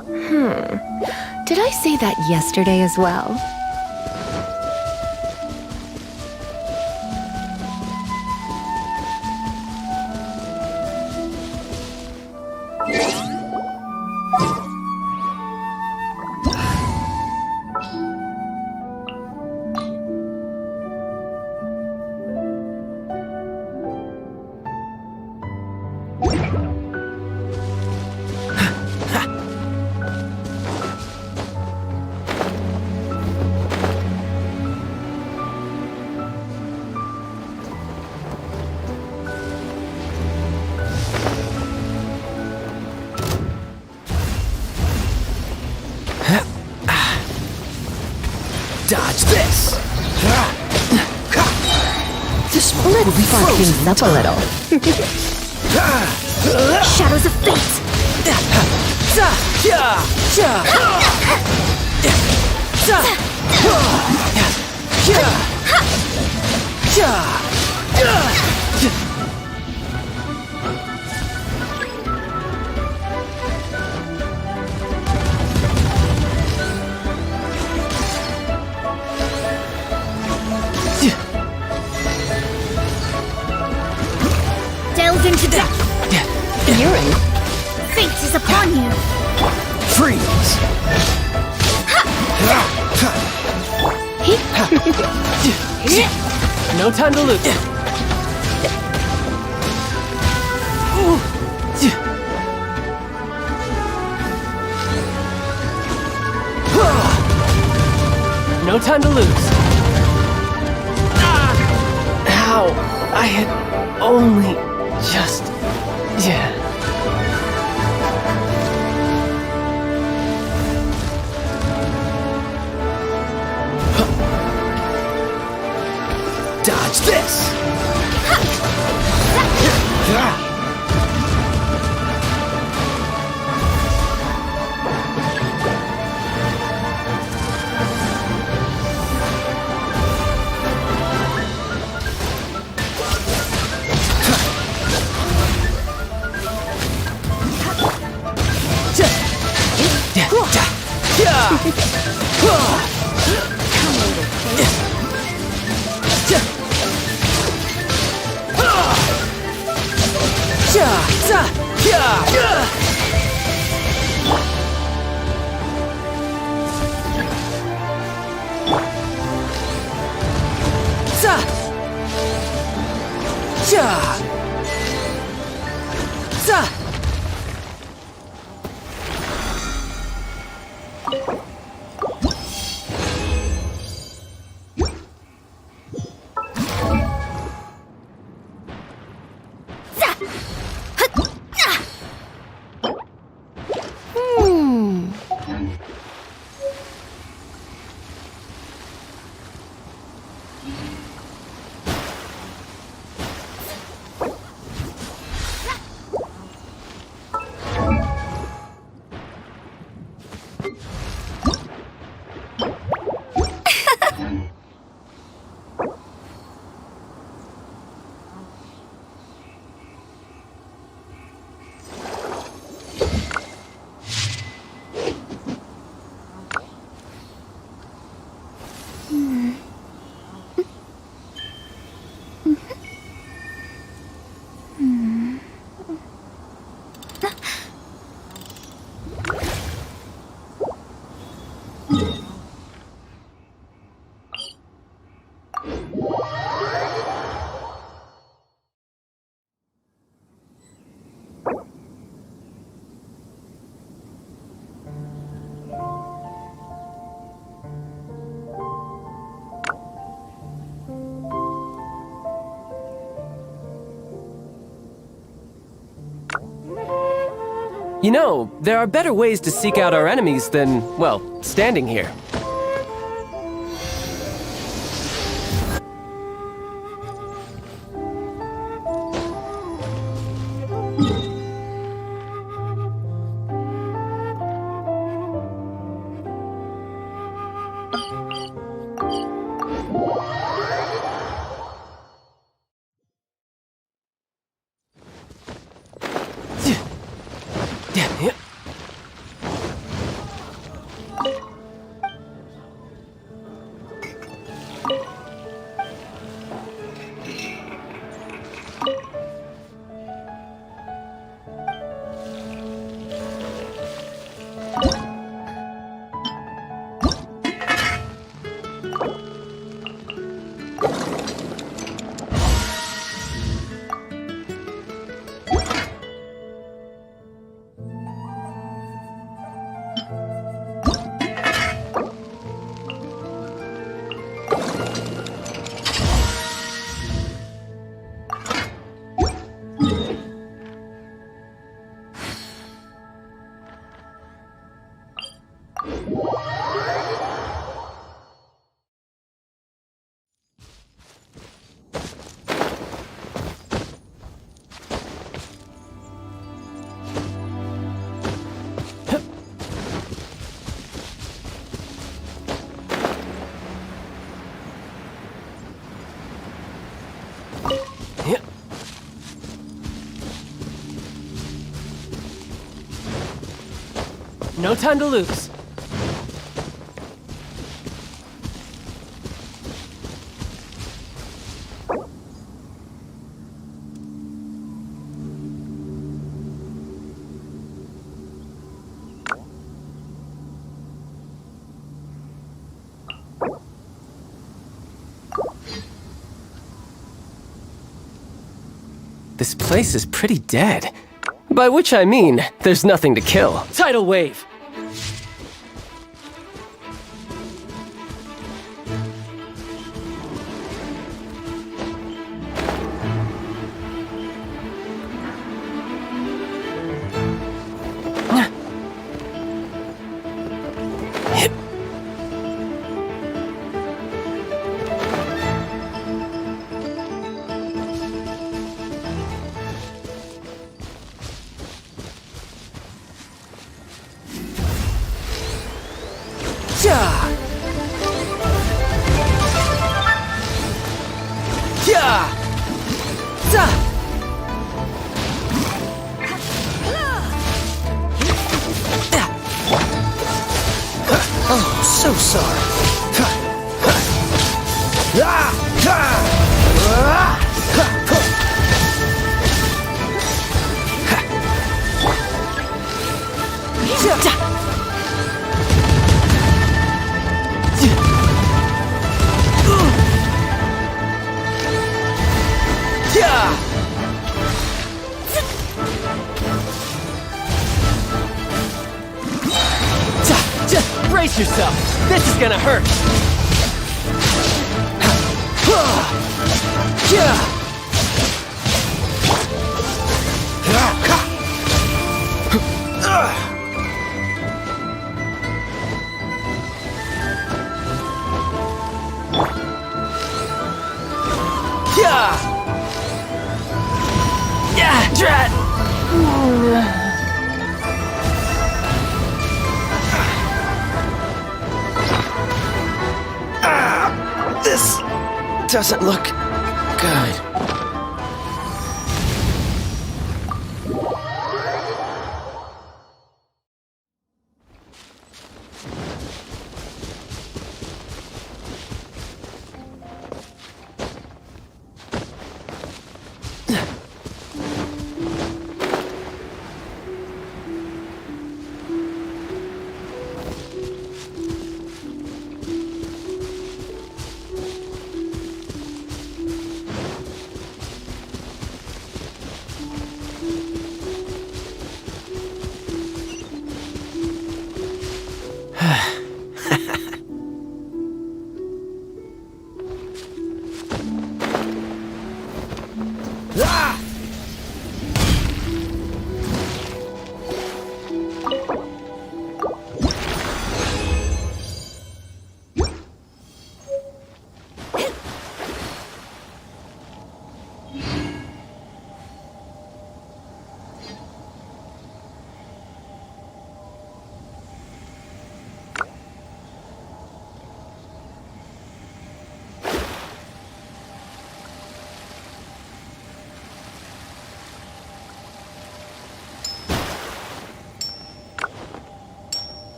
Did I say that yesterday as well? Dodge this! Let's fuck things up a little. Shadows of fate! Delve into depth! Urine. Fate is upon you! Freeze! No time to lose. No time to lose. Ow! I had only just... Dodge this! You know, there are better ways to seek out our enemies than, well, standing here. No time to lose. This place is pretty dead. By which I mean, there's nothing to kill. Tidal wave! Oh, so sorry. Just brace yourself. This is gonna hurt. Drat! This doesn't look good.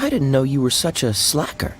I didn't know you were such a slacker.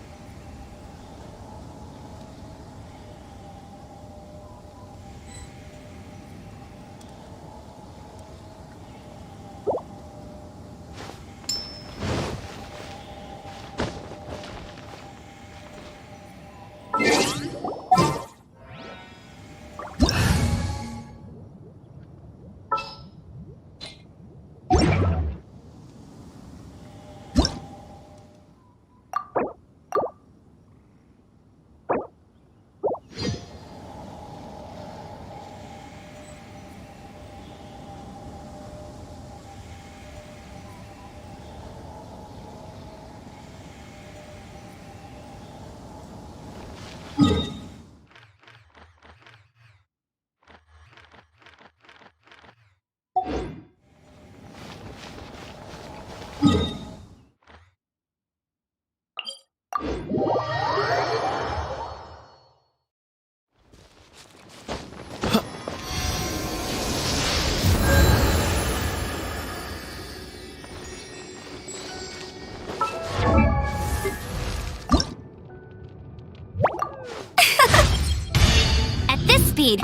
At this speed.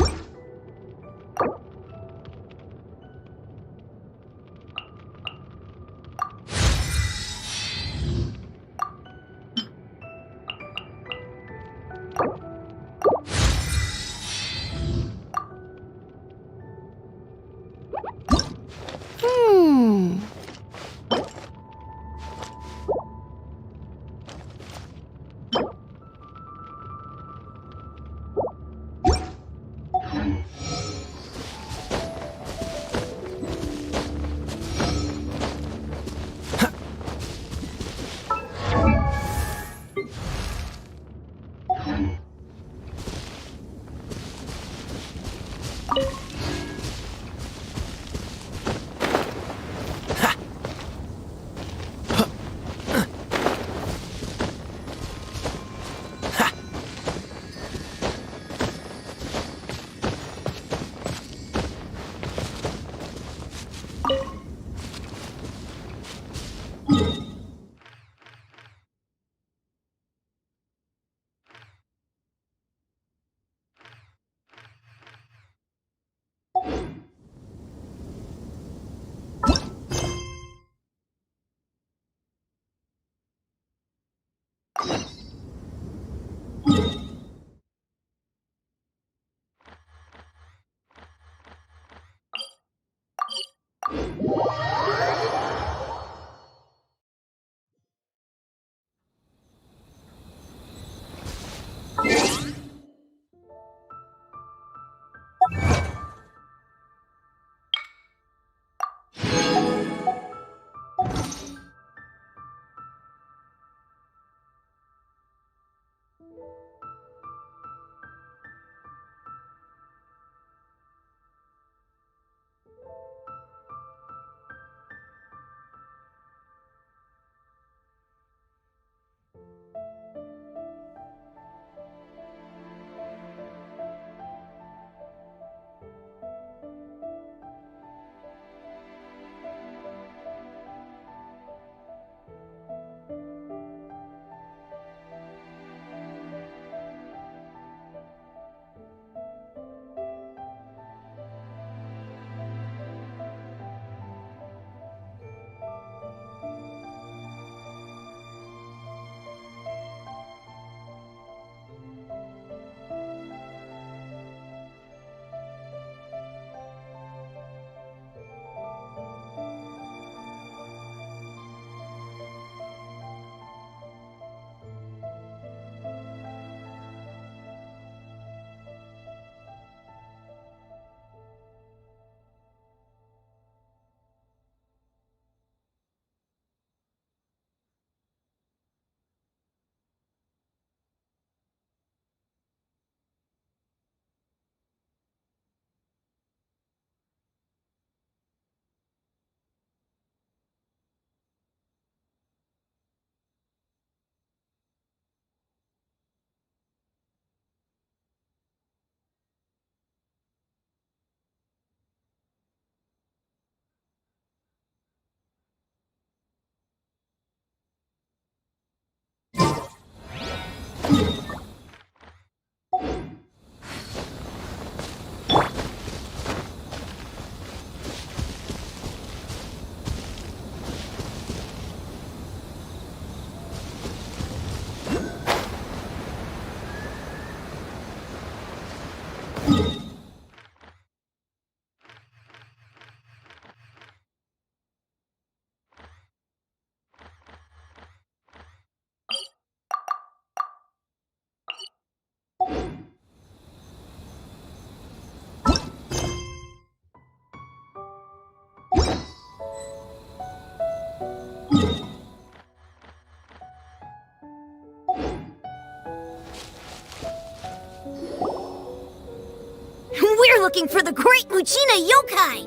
We're looking for the Great Mujina Yokai!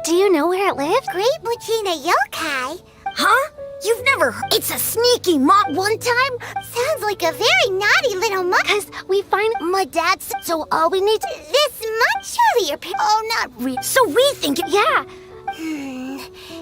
Do you know where it lives? Great Mujina Yokai? Huh? You've never heard? It's a sneaky mob one time? Sounds like a very naughty little monkey. Because we find my dad, so all we need to... This much? Surely your parents... Oh, not really. So we think it... Yeah.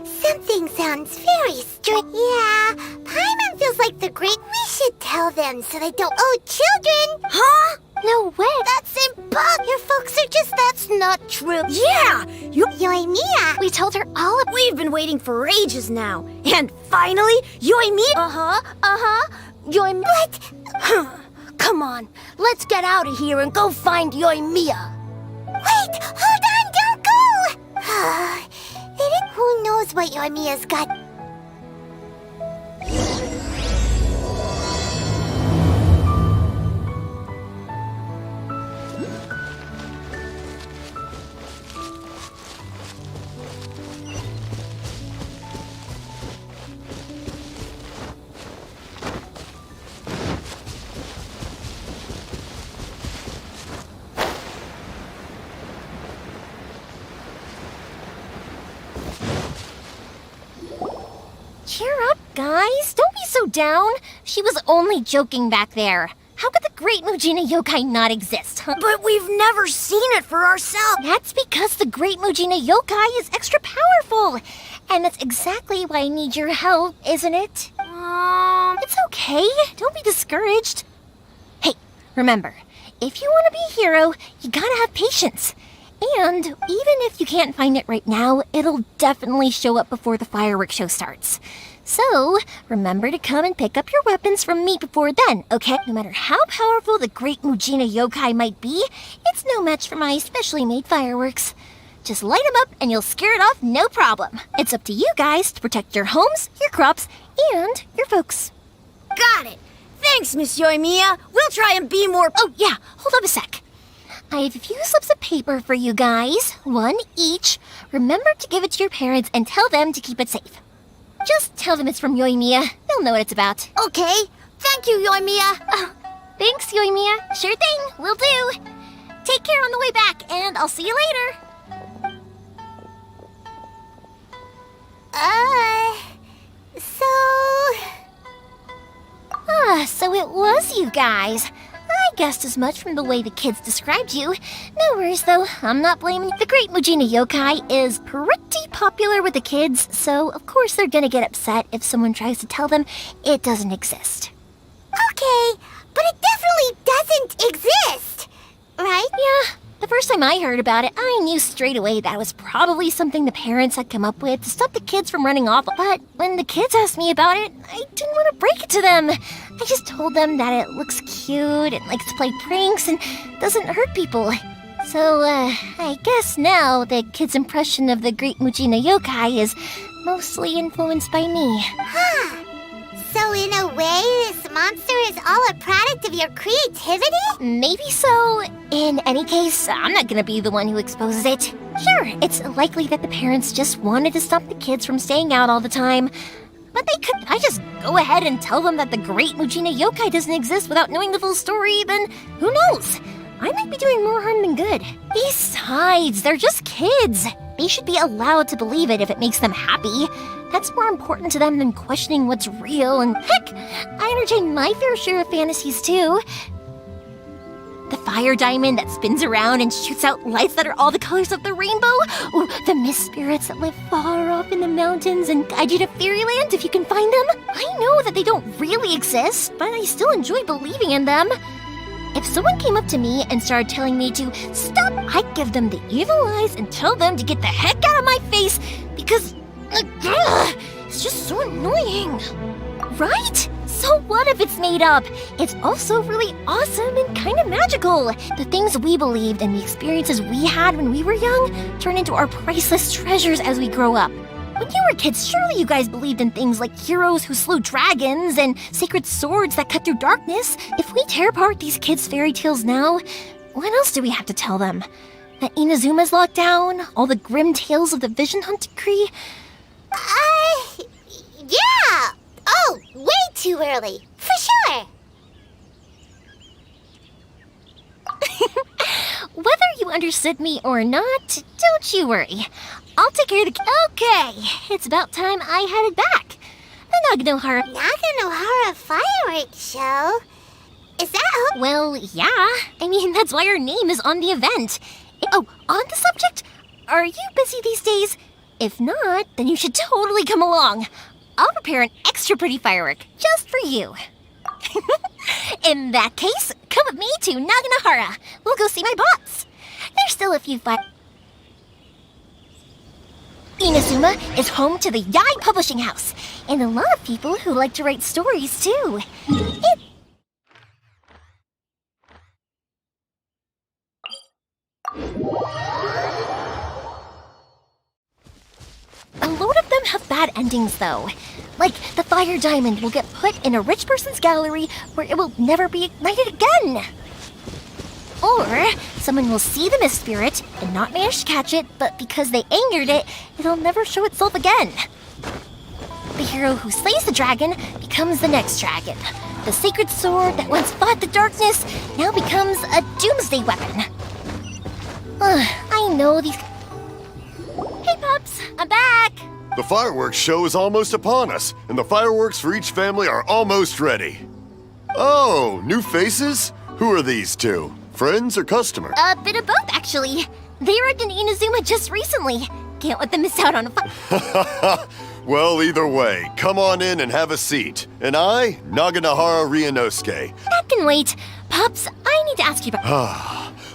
Something sounds very strange. Yeah, Paimon feels like the great... We should tell them so they don't... Oh, children! Huh? No way. That's impossible. Your folks are just... That's not true. Yeah! Yoimiya. We told her all of... We've been waiting for ages now. And finally, Yoimiya... Yoimiya... What? Come on, let's get out of here and go find Yoimiya. Wait, hold on, don't go! Who knows what Yoimiya's got? Cheer up, guys. Don't be so down. She was only joking back there. How could the Great Mujina Yokai not exist, huh? But we've never seen it for ourselves. That's because the Great Mujina Yokai is extra powerful. And that's exactly why I need your help, isn't it? It's okay. Don't be discouraged. Hey, remember, if you want to be a hero, you gotta have patience. And even if you can't find it right now, it'll definitely show up before the fireworks show starts. So, remember to come and pick up your weapons from me before then, okay? No matter how powerful the Great Mujina Yokai might be, it's no match for my specially made fireworks. Just light them up and you'll scare it off no problem. It's up to you guys to protect your homes, your crops, and your folks. Got it. Thanks, Miss Yoimiya. We'll try and be more... Oh, yeah. Hold up a sec. I have a few slips of paper for you guys, one each. Remember to give it to your parents and tell them to keep it safe. Just tell them it's from Yoimiya. They'll know what it's about. Okay. Thank you, Yoimiya. Oh, thanks, Yoimiya. Sure thing. Will do. Take care on the way back, and I'll see you later. So it was you guys. I guessed as much from the way the kids described you. No worries, though. I'm not blaming you. The Great Mujina Yokai is pretty popular with the kids, so of course they're gonna get upset if someone tries to tell them it doesn't exist. Okay, but it definitely doesn't exist, right? Yeah, the first time I heard about it, I knew straight away that was probably something the parents had come up with to stop the kids from running off. But when the kids asked me about it, I didn't want to break it to them. I just told them that it looks cute and likes to play pranks and doesn't hurt people. So, I guess now the kids' impression of the Great Mujina Yokai is mostly influenced by me. Huh. So in a way, this monster is all a product of your creativity? Maybe so. In any case, I'm not gonna be the one who exposes it. Sure, it's likely that the parents just wanted to stop the kids from staying out all the time. But I just go ahead and tell them that the Great Mujina Yokai doesn't exist without knowing the full story, then who knows? I might be doing more harm than good. Besides, they're just kids. They should be allowed to believe it if it makes them happy. That's more important to them than questioning what's real, and heck, I entertain my fair share of fantasies too. The fire diamond that spins around and shoots out lights that are all the colors of the rainbow. Ooh, the mist spirits that live far off in the mountains and guide you to fairyland if you can find them. I know that they don't really exist, but I still enjoy believing in them. If someone came up to me and started telling me to stop, I'd give them the evil eyes and tell them to get the heck out of my face because it's just so annoying. Right? So what if it's made up? It's also really awesome and kind of magical. The things we believed and the experiences we had when we were young turn into our priceless treasures as we grow up. When you were kids, surely you guys believed in things like heroes who slew dragons and sacred swords that cut through darkness. If we tear apart these kids' fairy tales now, what else do we have to tell them? That Inazuma's locked down? All the grim tales of the Vision Hunt decree? Yeah! Oh, way too early. For sure. Whether you understood me or not, don't you worry. I'll take care of the... Okay, it's about time I headed back. The Naganohara fireworks show? Is that how... Well, yeah. I mean, that's why your name is on the event. Oh, on the subject, are you busy these days? If not, then you should totally come along. I'll prepare an extra pretty firework just for you. In that case, come with me to Naganohara. We'll go see my bots. There's still a few Inazuma is home to the Yai Publishing House, and a lot of people who like to write stories too. A load of them have bad endings, though. Like, the fire diamond will get put in a rich person's gallery where it will never be ignited again. Or, someone will see the mist spirit and not manage to catch it, but because they angered it, it'll never show itself again. The hero who slays the dragon becomes the next dragon. The sacred sword that once fought the darkness now becomes a doomsday weapon. I know these... Hey, Pups, I'm back! The fireworks show is almost upon us, and the fireworks for each family are almost ready. Oh, new faces? Who are these two? Friends or customers? A bit of both, actually. They arrived in Inazuma just recently. Can't let them miss out on a fire. Well, either way, come on in and have a seat. And I, Naganohara Ryunosuke. That can wait. Pups, I need to ask you about...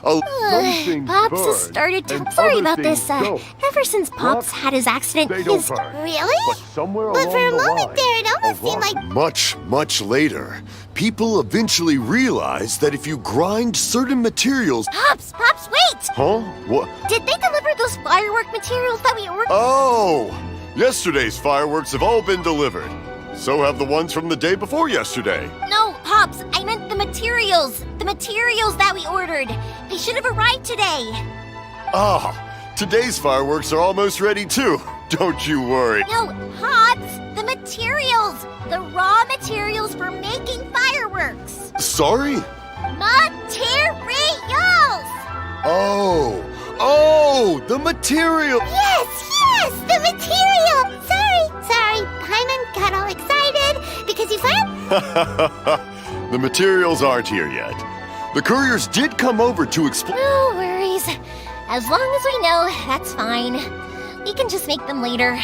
Pops has started to... Sorry about this. Ever since Pops had his accident, his... Really? But for a moment there, it almost seemed like... Much later, people eventually realized that if you grind certain materials... Pops, wait! Huh? What? Did they deliver those firework materials that we ordered? Oh! Yesterday's fireworks have all been delivered. So have the ones from the day before yesterday. No, Pops, I meant the materials. The materials that we ordered. They should have arrived today. Ah, today's fireworks are almost ready too. Don't you worry. No, Pops, the materials. The raw materials for making fireworks. Sorry? Materials! Oh, the material. Yes, the material. Sorry, Paimon got all excited because you said... The materials aren't here yet. The couriers did come over to explain. No worries. As long as we know, that's fine. We can just make them later.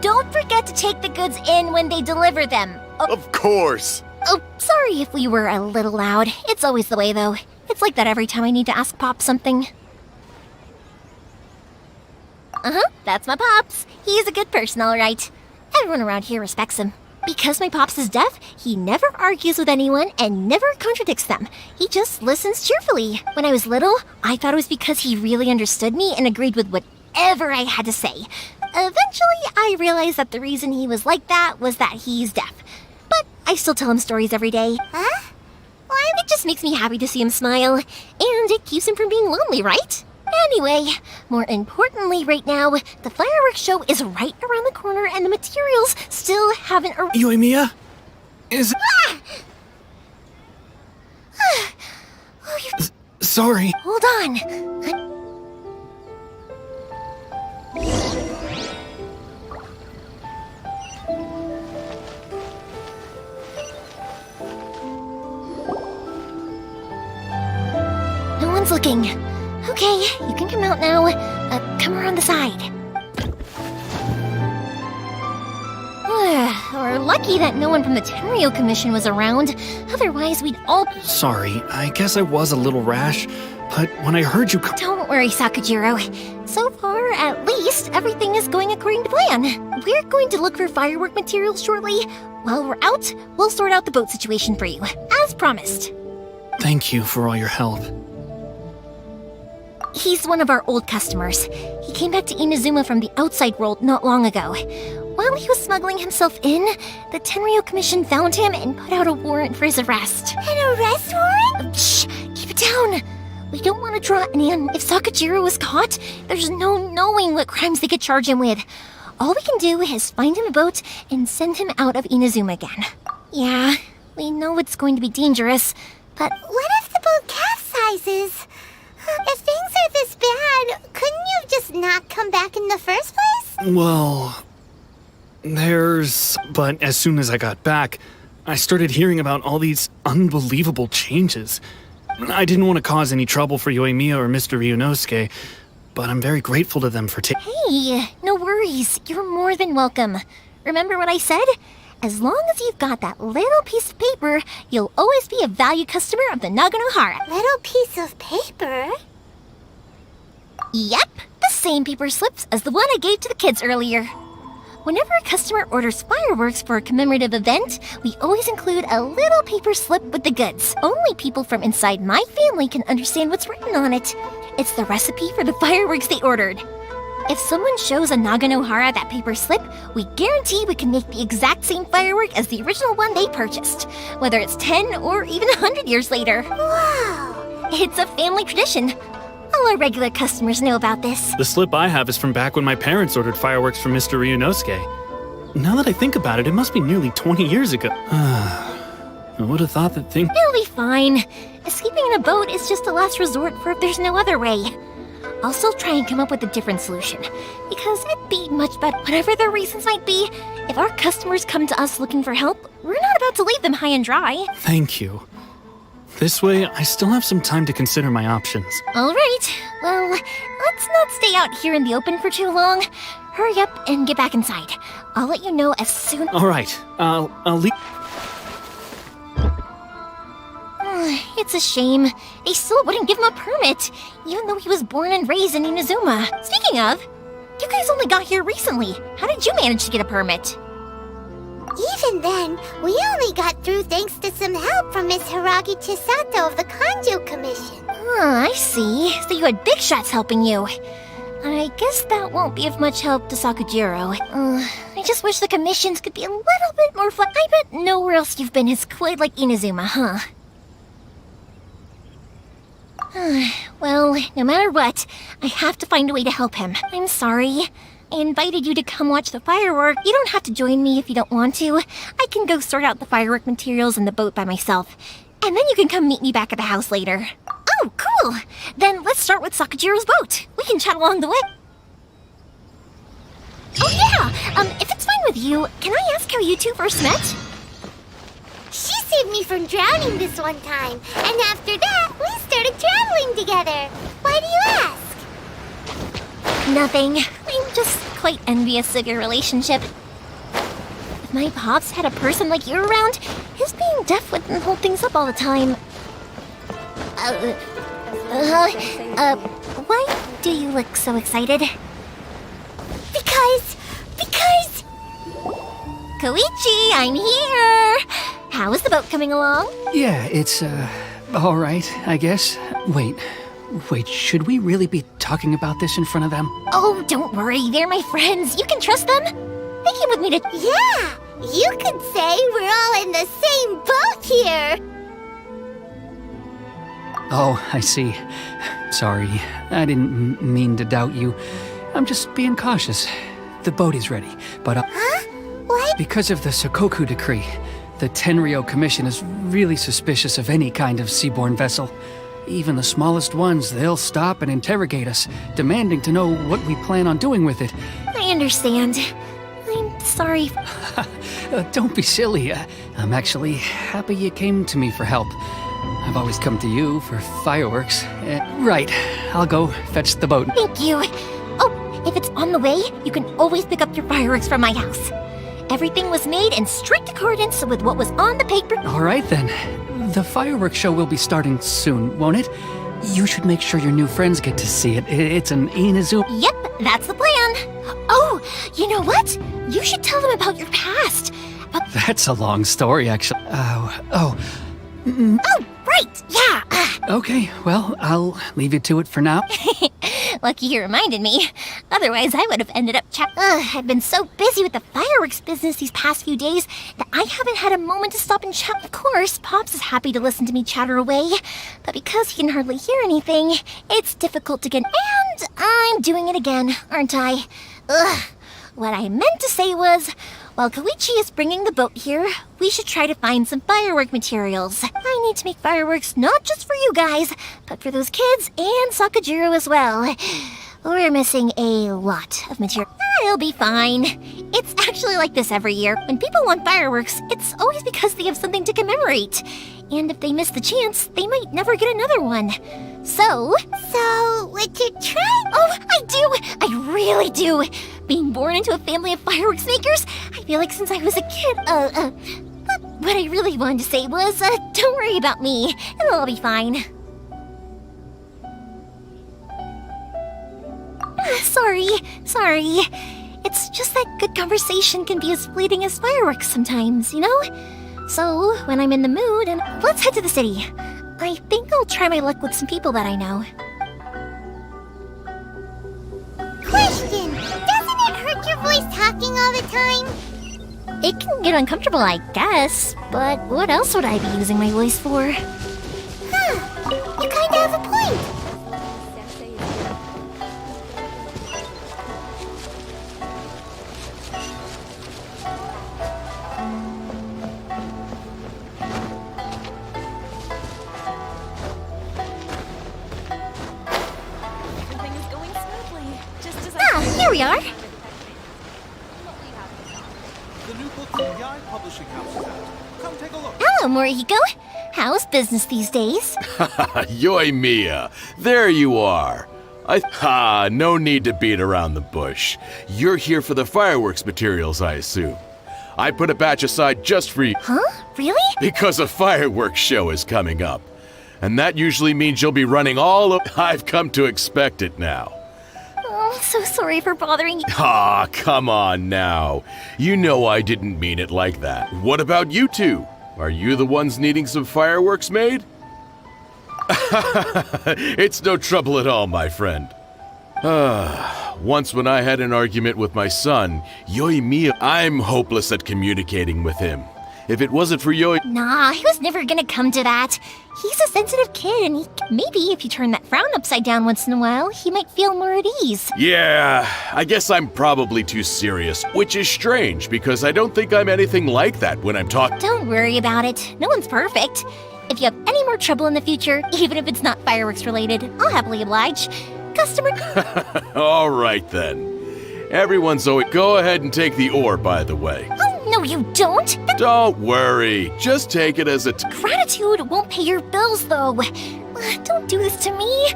Don't forget to take the goods in when they deliver them. Of course. Oh, sorry if we were a little loud. It's always the way, though. It's like that every time I need to ask Pop something. That's my Pops. He's a good person, all right. Everyone around here respects him. Because my Pops is deaf, he never argues with anyone and never contradicts them. He just listens cheerfully. When I was little, I thought it was because he really understood me and agreed with whatever I had to say. Eventually, I realized that the reason he was like that was that he's deaf. But I still tell him stories every day. Huh? Well, it just makes me happy to see him smile. And it keeps him from being lonely, right? Anyway, more importantly right now, the fireworks show is right around the corner and the materials still haven't arrived. Yoimiya? Is... Sorry. Hold on. No one's looking. Okay, you can come out now. Come around the side. We're lucky that no one from the Tenryo Commission was around. Otherwise, we'd all... Sorry, I guess I was a little rash, but when I heard you Don't worry, Sakujiro. So far, at least, everything is going according to plan. We're going to look for firework materials shortly. While we're out, we'll sort out the boat situation for you, as promised. Thank you for all your help. He's one of our old customers. He came back to Inazuma from the outside world not long ago. While he was smuggling himself in, the Tenryo Commission found him and put out a warrant for his arrest. An arrest warrant? Shh! Keep it down! We don't want to draw anyone. If Sakujiro was caught, there's no knowing what crimes they could charge him with. All we can do is find him a boat and send him out of Inazuma again. Yeah, we know it's going to be dangerous, but what if the boat capsizes? If things are this bad, couldn't you just not come back in the first place? Well, But as soon as I got back, I started hearing about all these unbelievable changes. I didn't want to cause any trouble for Yoimiya or Mr. Ryunosuke, but I'm very grateful to them for Hey, no worries. You're more than welcome. Remember what I said? As long as you've got that little piece of paper, you'll always be a valued customer of the Naganohara. Little piece of paper? Yep, the same paper slips as the one I gave to the kids earlier. Whenever a customer orders fireworks for a commemorative event, we always include a little paper slip with the goods. Only people from inside my family can understand what's written on it. It's the recipe for the fireworks they ordered. If someone shows a Naganohara that paper slip, we guarantee we can make the exact same firework as the original one they purchased, whether it's 10 or even 100 years later. Wow! It's a family tradition. All our regular customers know about this. The slip I have is from back when my parents ordered fireworks from Mr. Ryunosuke. Now that I think about it must be nearly 20 years ago. I would have thought that thing... It'll be fine. Escaping in a boat is just a last resort for if there's no other way. I'll still try and come up with a different solution, because it'd be much better, whatever their reasons might be. If our customers come to us looking for help, we're not about to leave them high and dry. Thank you. This way, I still have some time to consider my options. All right. Well, let's not stay out here in the open for too long. Hurry up and get back inside. I'll let you know as soon... All right. I'll leave... It's a shame. They still wouldn't give him a permit, even though he was born and raised in Inazuma. Speaking of, you guys only got here recently. How did you manage to get a permit? Even then, we only got through thanks to some help from Miss Hiragi Chisato of the Kanjo Commission. I see. So you had big shots helping you. I guess that won't be of much help to Sakujiro. I just wish the commissions could be a little bit more I bet nowhere else you've been is quite like Inazuma, huh? Well, no matter what, I have to find a way to help him. I'm sorry. I invited you to come watch the firework. You don't have to join me if you don't want to. I can go sort out the firework materials in the boat by myself. And then you can come meet me back at the house later. Oh, cool! Then let's start with Sakujiro's boat. We can chat along the way. Oh yeah! If it's fine with you, can I ask how you two first met? She saved me from drowning this one time, and after that, we started traveling together. Why do you ask? Nothing. I'm just quite envious of your relationship. If my pops had a person like you around, his being deaf wouldn't hold things up all the time. Why do you look so excited? Because... Koichi, I'm here! How is the boat coming along? Yeah, it's, all right, I guess. Wait, should we really be talking about this in front of them? Oh, don't worry, they're my friends. You can trust them. They came with me to... Yeah, you could say we're all in the same boat here. Oh, I see. Sorry, I didn't mean to doubt you. I'm just being cautious. The boat is ready, but... Huh? What? Because of the Sokoku decree, the Tenryo Commission is really suspicious of any kind of seaborne vessel. Even the smallest ones, they'll stop and interrogate us, demanding to know what we plan on doing with it. I understand. I'm sorry. Don't be silly. I'm actually happy you came to me for help. I've always come to you for fireworks. Right, I'll go fetch the boat. Thank you. Oh, if it's on the way, you can always pick up your fireworks from my house. Everything was made in strict accordance with what was on the paper. All right then. The fireworks show will be starting soon, won't it? You should make sure your new friends get to see it. It's an Inazuma. Yep, that's the plan. Oh, you know what? You should tell them about your past. That's a long story, actually. Oh, right, yeah. Okay, well, I'll leave you to it for now. Lucky you reminded me. Otherwise, I would have ended up I've been so busy with the fireworks business these past few days that I haven't had a moment to stop and chat. Of course, Pops is happy to listen to me chatter away, but because he can hardly hear anything, it's difficult to get. And I'm doing it again, aren't I? What I meant to say was, while Koichi is bringing the boat here, we should try to find some firework materials. I need to make fireworks not just for you guys, but for those kids and Sakajiro as well. We're missing a lot of material. It'll be fine. It's actually like this every year. When people want fireworks, it's always because they have something to commemorate. And if they miss the chance, they might never get another one. So, would you try? Oh, I do! I really do! Being born into a family of fireworks makers, I feel like since I was a kid, but what I really wanted to say was, don't worry about me. It'll all be fine. Sorry. It's just that good conversation can be as fleeting as fireworks sometimes, you know? So, when I'm in the mood, and let's head to the city. I think I'll try my luck with some people that I know. Question! Doesn't it hurt your voice talking all the time? It can get uncomfortable, I guess, but what else would I be using my voice for? You kinda have a point. Here we are. The new book from Yai Publishing House is out. Come take a look. Hello, Morihiko. How's business these days? Yoimiya, there you are. No need to beat around the bush. You're here for the fireworks materials, I assume. I put a batch aside just for you. Huh? Really? Because a fireworks show is coming up. And that usually means you'll be running all of... I've come to expect it now. Oh, so sorry for bothering you. Come on now. You know I didn't mean it like that. What about you two? Are you the ones needing some fireworks made? It's no trouble at all, my friend. Once when I had an argument with my son, Yoimiya, I'm hopeless at communicating with him. If it wasn't for Nah, he was never gonna come to that. He's a sensitive kid, and maybe if you turn that frown upside down once in a while, he might feel more at ease. Yeah, I guess I'm probably too serious, which is strange because I don't think I'm anything like that when I'm talking. Don't worry about it. No one's perfect. If you have any more trouble in the future, even if it's not fireworks related, I'll happily oblige. Customer. All right then. Everyone's go ahead and take the ore, by the way. Oh, no, you don't. Don't worry. Just take it as a Gratitude won't pay your bills, though. Don't do this to me.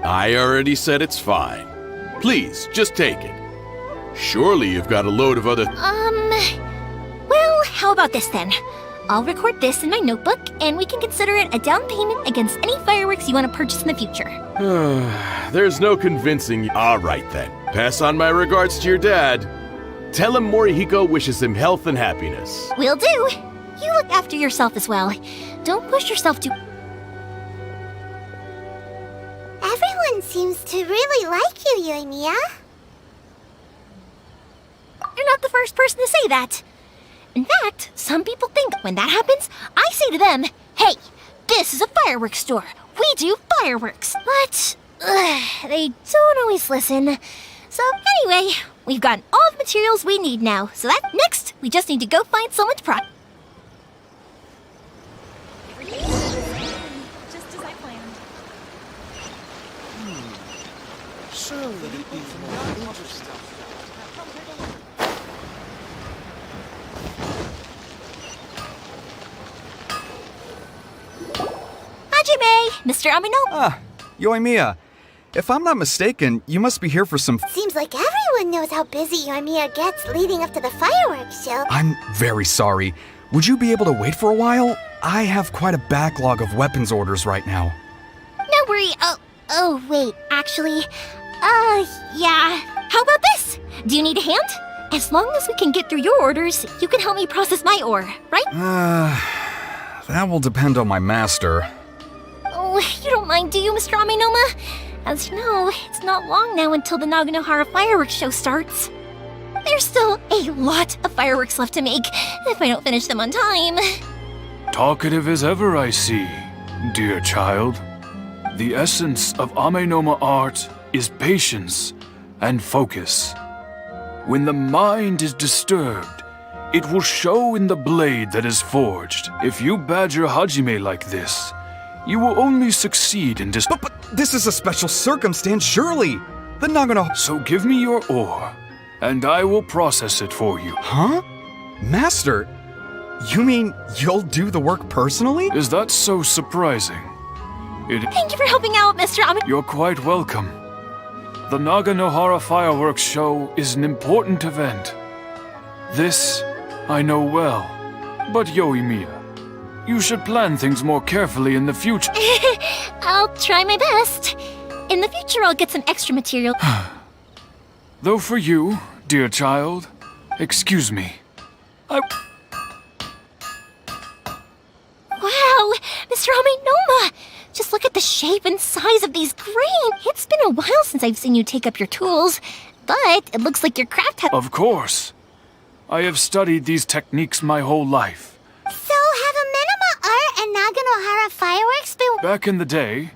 I already said it's fine. Please, just take it. Surely you've got a load of other... Well, how about this then? I'll record this in my notebook, and we can consider it a down payment against any fireworks you want to purchase in the future. There's no convincing you. All right then. Pass on my regards to your dad. Tell him Morihiko wishes him health and happiness. Will do. You look after yourself as well. Don't push yourself too... Everyone seems to really like you, Yoimiya. You're not the first person to say that. In fact, some people think when that happens, I say to them, hey, this is a fireworks store. We do fireworks. But they don't always listen. So anyway, we've gotten all the materials we need now. So that next, we just need to go find someone to prop. Just as I planned. Surely it'd be from Yai Publishing House. Come take a look. Hajime, Mr. Amino. Yoimiya. If I'm not mistaken, you must be here for some... Seems like everyone knows how busy Yoimiya gets leading up to the fireworks show. I'm very sorry. Would you be able to wait for a while? I have quite a backlog of weapons orders right now. No worry. Oh, wait, actually, yeah. How about this? Do you need a hand? As long as we can get through your orders, you can help me process my ore, right? That will depend on my master. Oh, you don't mind, do you, Mr. Amenoma? As you know, it's not long now until the Naganohara fireworks show starts. There's still a lot of fireworks left to make, if I don't finish them on time. Talkative as ever, I see, dear child. The essence of Amenoma art is patience and focus. When the mind is disturbed, it will show in the blade that is forged. If you badger Hajime like this, you will only succeed in But this is a special circumstance, surely! The Nagano... So give me your ore, and I will process it for you. Huh? Master, you mean you'll do the work personally? Is that so surprising? Thank you for helping out, Mr. Amenoma. You're quite welcome. The Naganohara fireworks show is an important event. This I know well. But Yoimiya, you should plan things more carefully in the future. I'll try my best. In the future, I'll get some extra material. Though for you, dear child, excuse me. Wow, Mr. Amenoma! Just look at the shape and size of these grain. It's been a while since I've seen you take up your tools, but it looks like your craft has... Of course. I have studied these techniques my whole life. So have Amenoma art and Naganohara fireworks been... Back in the day,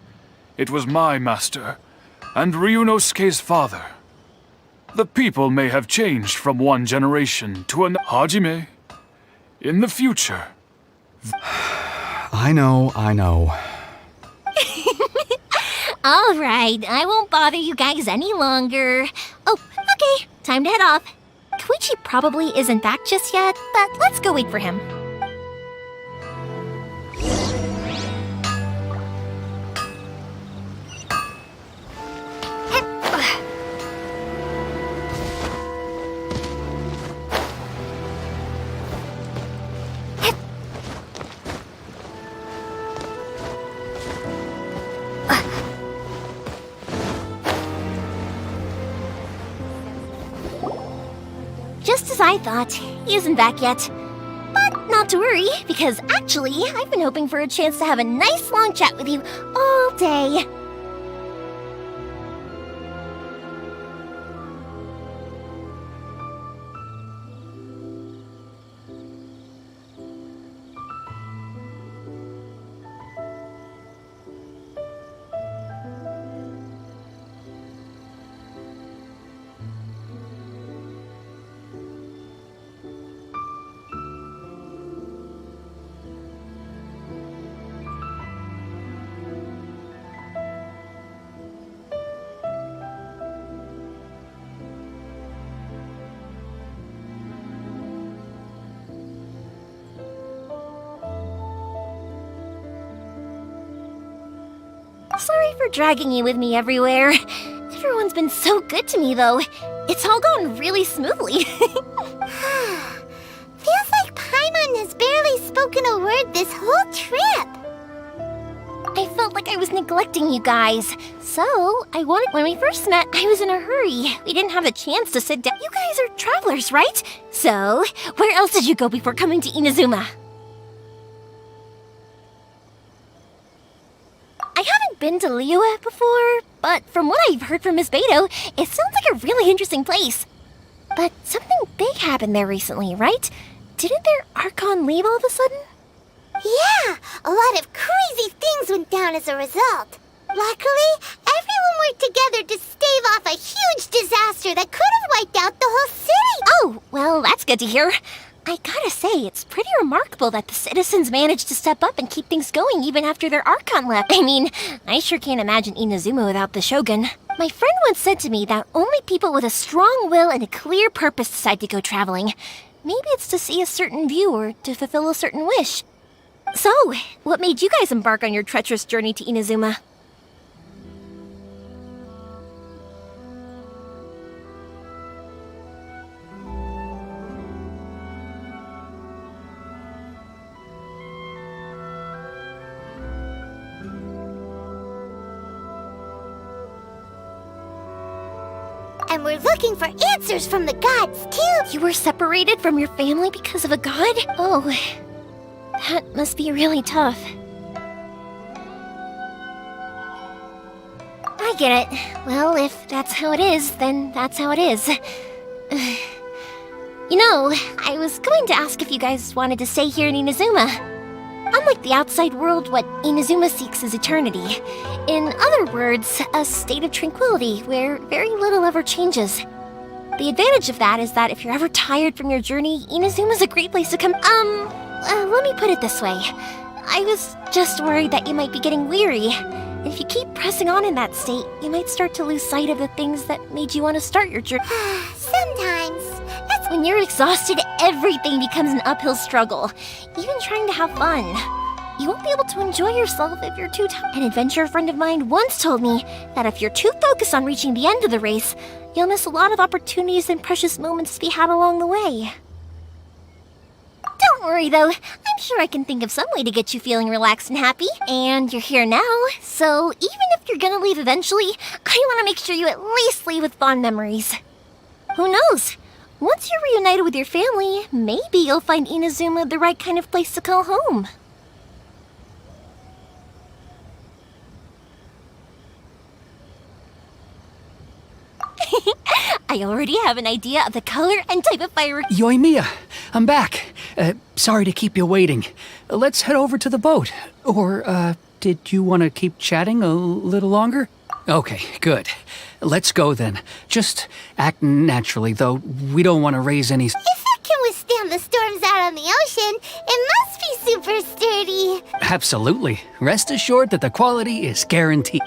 it was my master, and Ryunosuke's father. The people may have changed from one generation to another. Hajime, in the future... I know. All right, I won't bother you guys any longer. Oh, okay, time to head off. Koichi probably isn't back just yet, but let's go wait for him. Just as I thought, he isn't back yet. But not to worry, because actually, I've been hoping for a chance to have a nice long chat with you all day. Sorry for dragging you with me everywhere. Everyone's been so good to me, though. It's all gone really smoothly. Feels like Paimon has barely spoken a word this whole trip. I felt like I was neglecting you guys. So, when we first met, I was in a hurry. We didn't have a chance to sit down. You guys are travelers, right? So, where else did you go before coming to Inazuma? I haven't been to Liyue before, but from what I've heard from Miss Beto, it sounds like a really interesting place. But something big happened there recently, right? Didn't their Archon leave all of a sudden? Yeah, a lot of crazy things went down as a result. Luckily, everyone worked together to stave off a huge disaster that could have wiped out the whole city. Oh, well, that's good to hear. I gotta say, it's pretty remarkable that the citizens managed to step up and keep things going even after their Archon left. I mean, I sure can't imagine Inazuma without the Shogun. My friend once said to me that only people with a strong will and a clear purpose decide to go traveling. Maybe it's to see a certain view or to fulfill a certain wish. So, what made you guys embark on your treacherous journey to Inazuma? And we're looking for answers from the gods, too. You were separated from your family because of a god? Oh, that must be really tough. I get it. Well, if that's how it is, then that's how it is. You know, I was going to ask if you guys wanted to stay here in Inazuma. Unlike the outside world, what Inazuma seeks is eternity. In other words, a state of tranquility where very little ever changes. The advantage of that is that if you're ever tired from your journey, Inazuma's a great place to come. Let me put it this way. I was just worried that you might be getting weary. If you keep pressing on in that state, you might start to lose sight of the things that made you want to start your journey. Sometimes. That's when you're exhausted, everything becomes an uphill struggle. Even trying to have fun. You won't be able to enjoy yourself if you're too tired. An adventurer friend of mine once told me that if you're too focused on reaching the end of the race, you'll miss a lot of opportunities and precious moments to be had along the way. Don't worry though, I'm sure I can think of some way to get you feeling relaxed and happy. And you're here now, so even if you're gonna leave eventually, I want to make sure you at least leave with fond memories. Who knows? Once you're reunited with your family, maybe you'll find Inazuma the right kind of place to call home. I already have an idea of the color and type of fireworks. Yoimiya, I'm back. Sorry to keep you waiting. Let's head over to the boat. Or, did you want to keep chatting a little longer? Okay, good. Let's go then. Just act naturally, though. We don't want to raise any... If it can withstand the storms out on the ocean, it must be super sturdy. Absolutely. Rest assured that the quality is guaranteed.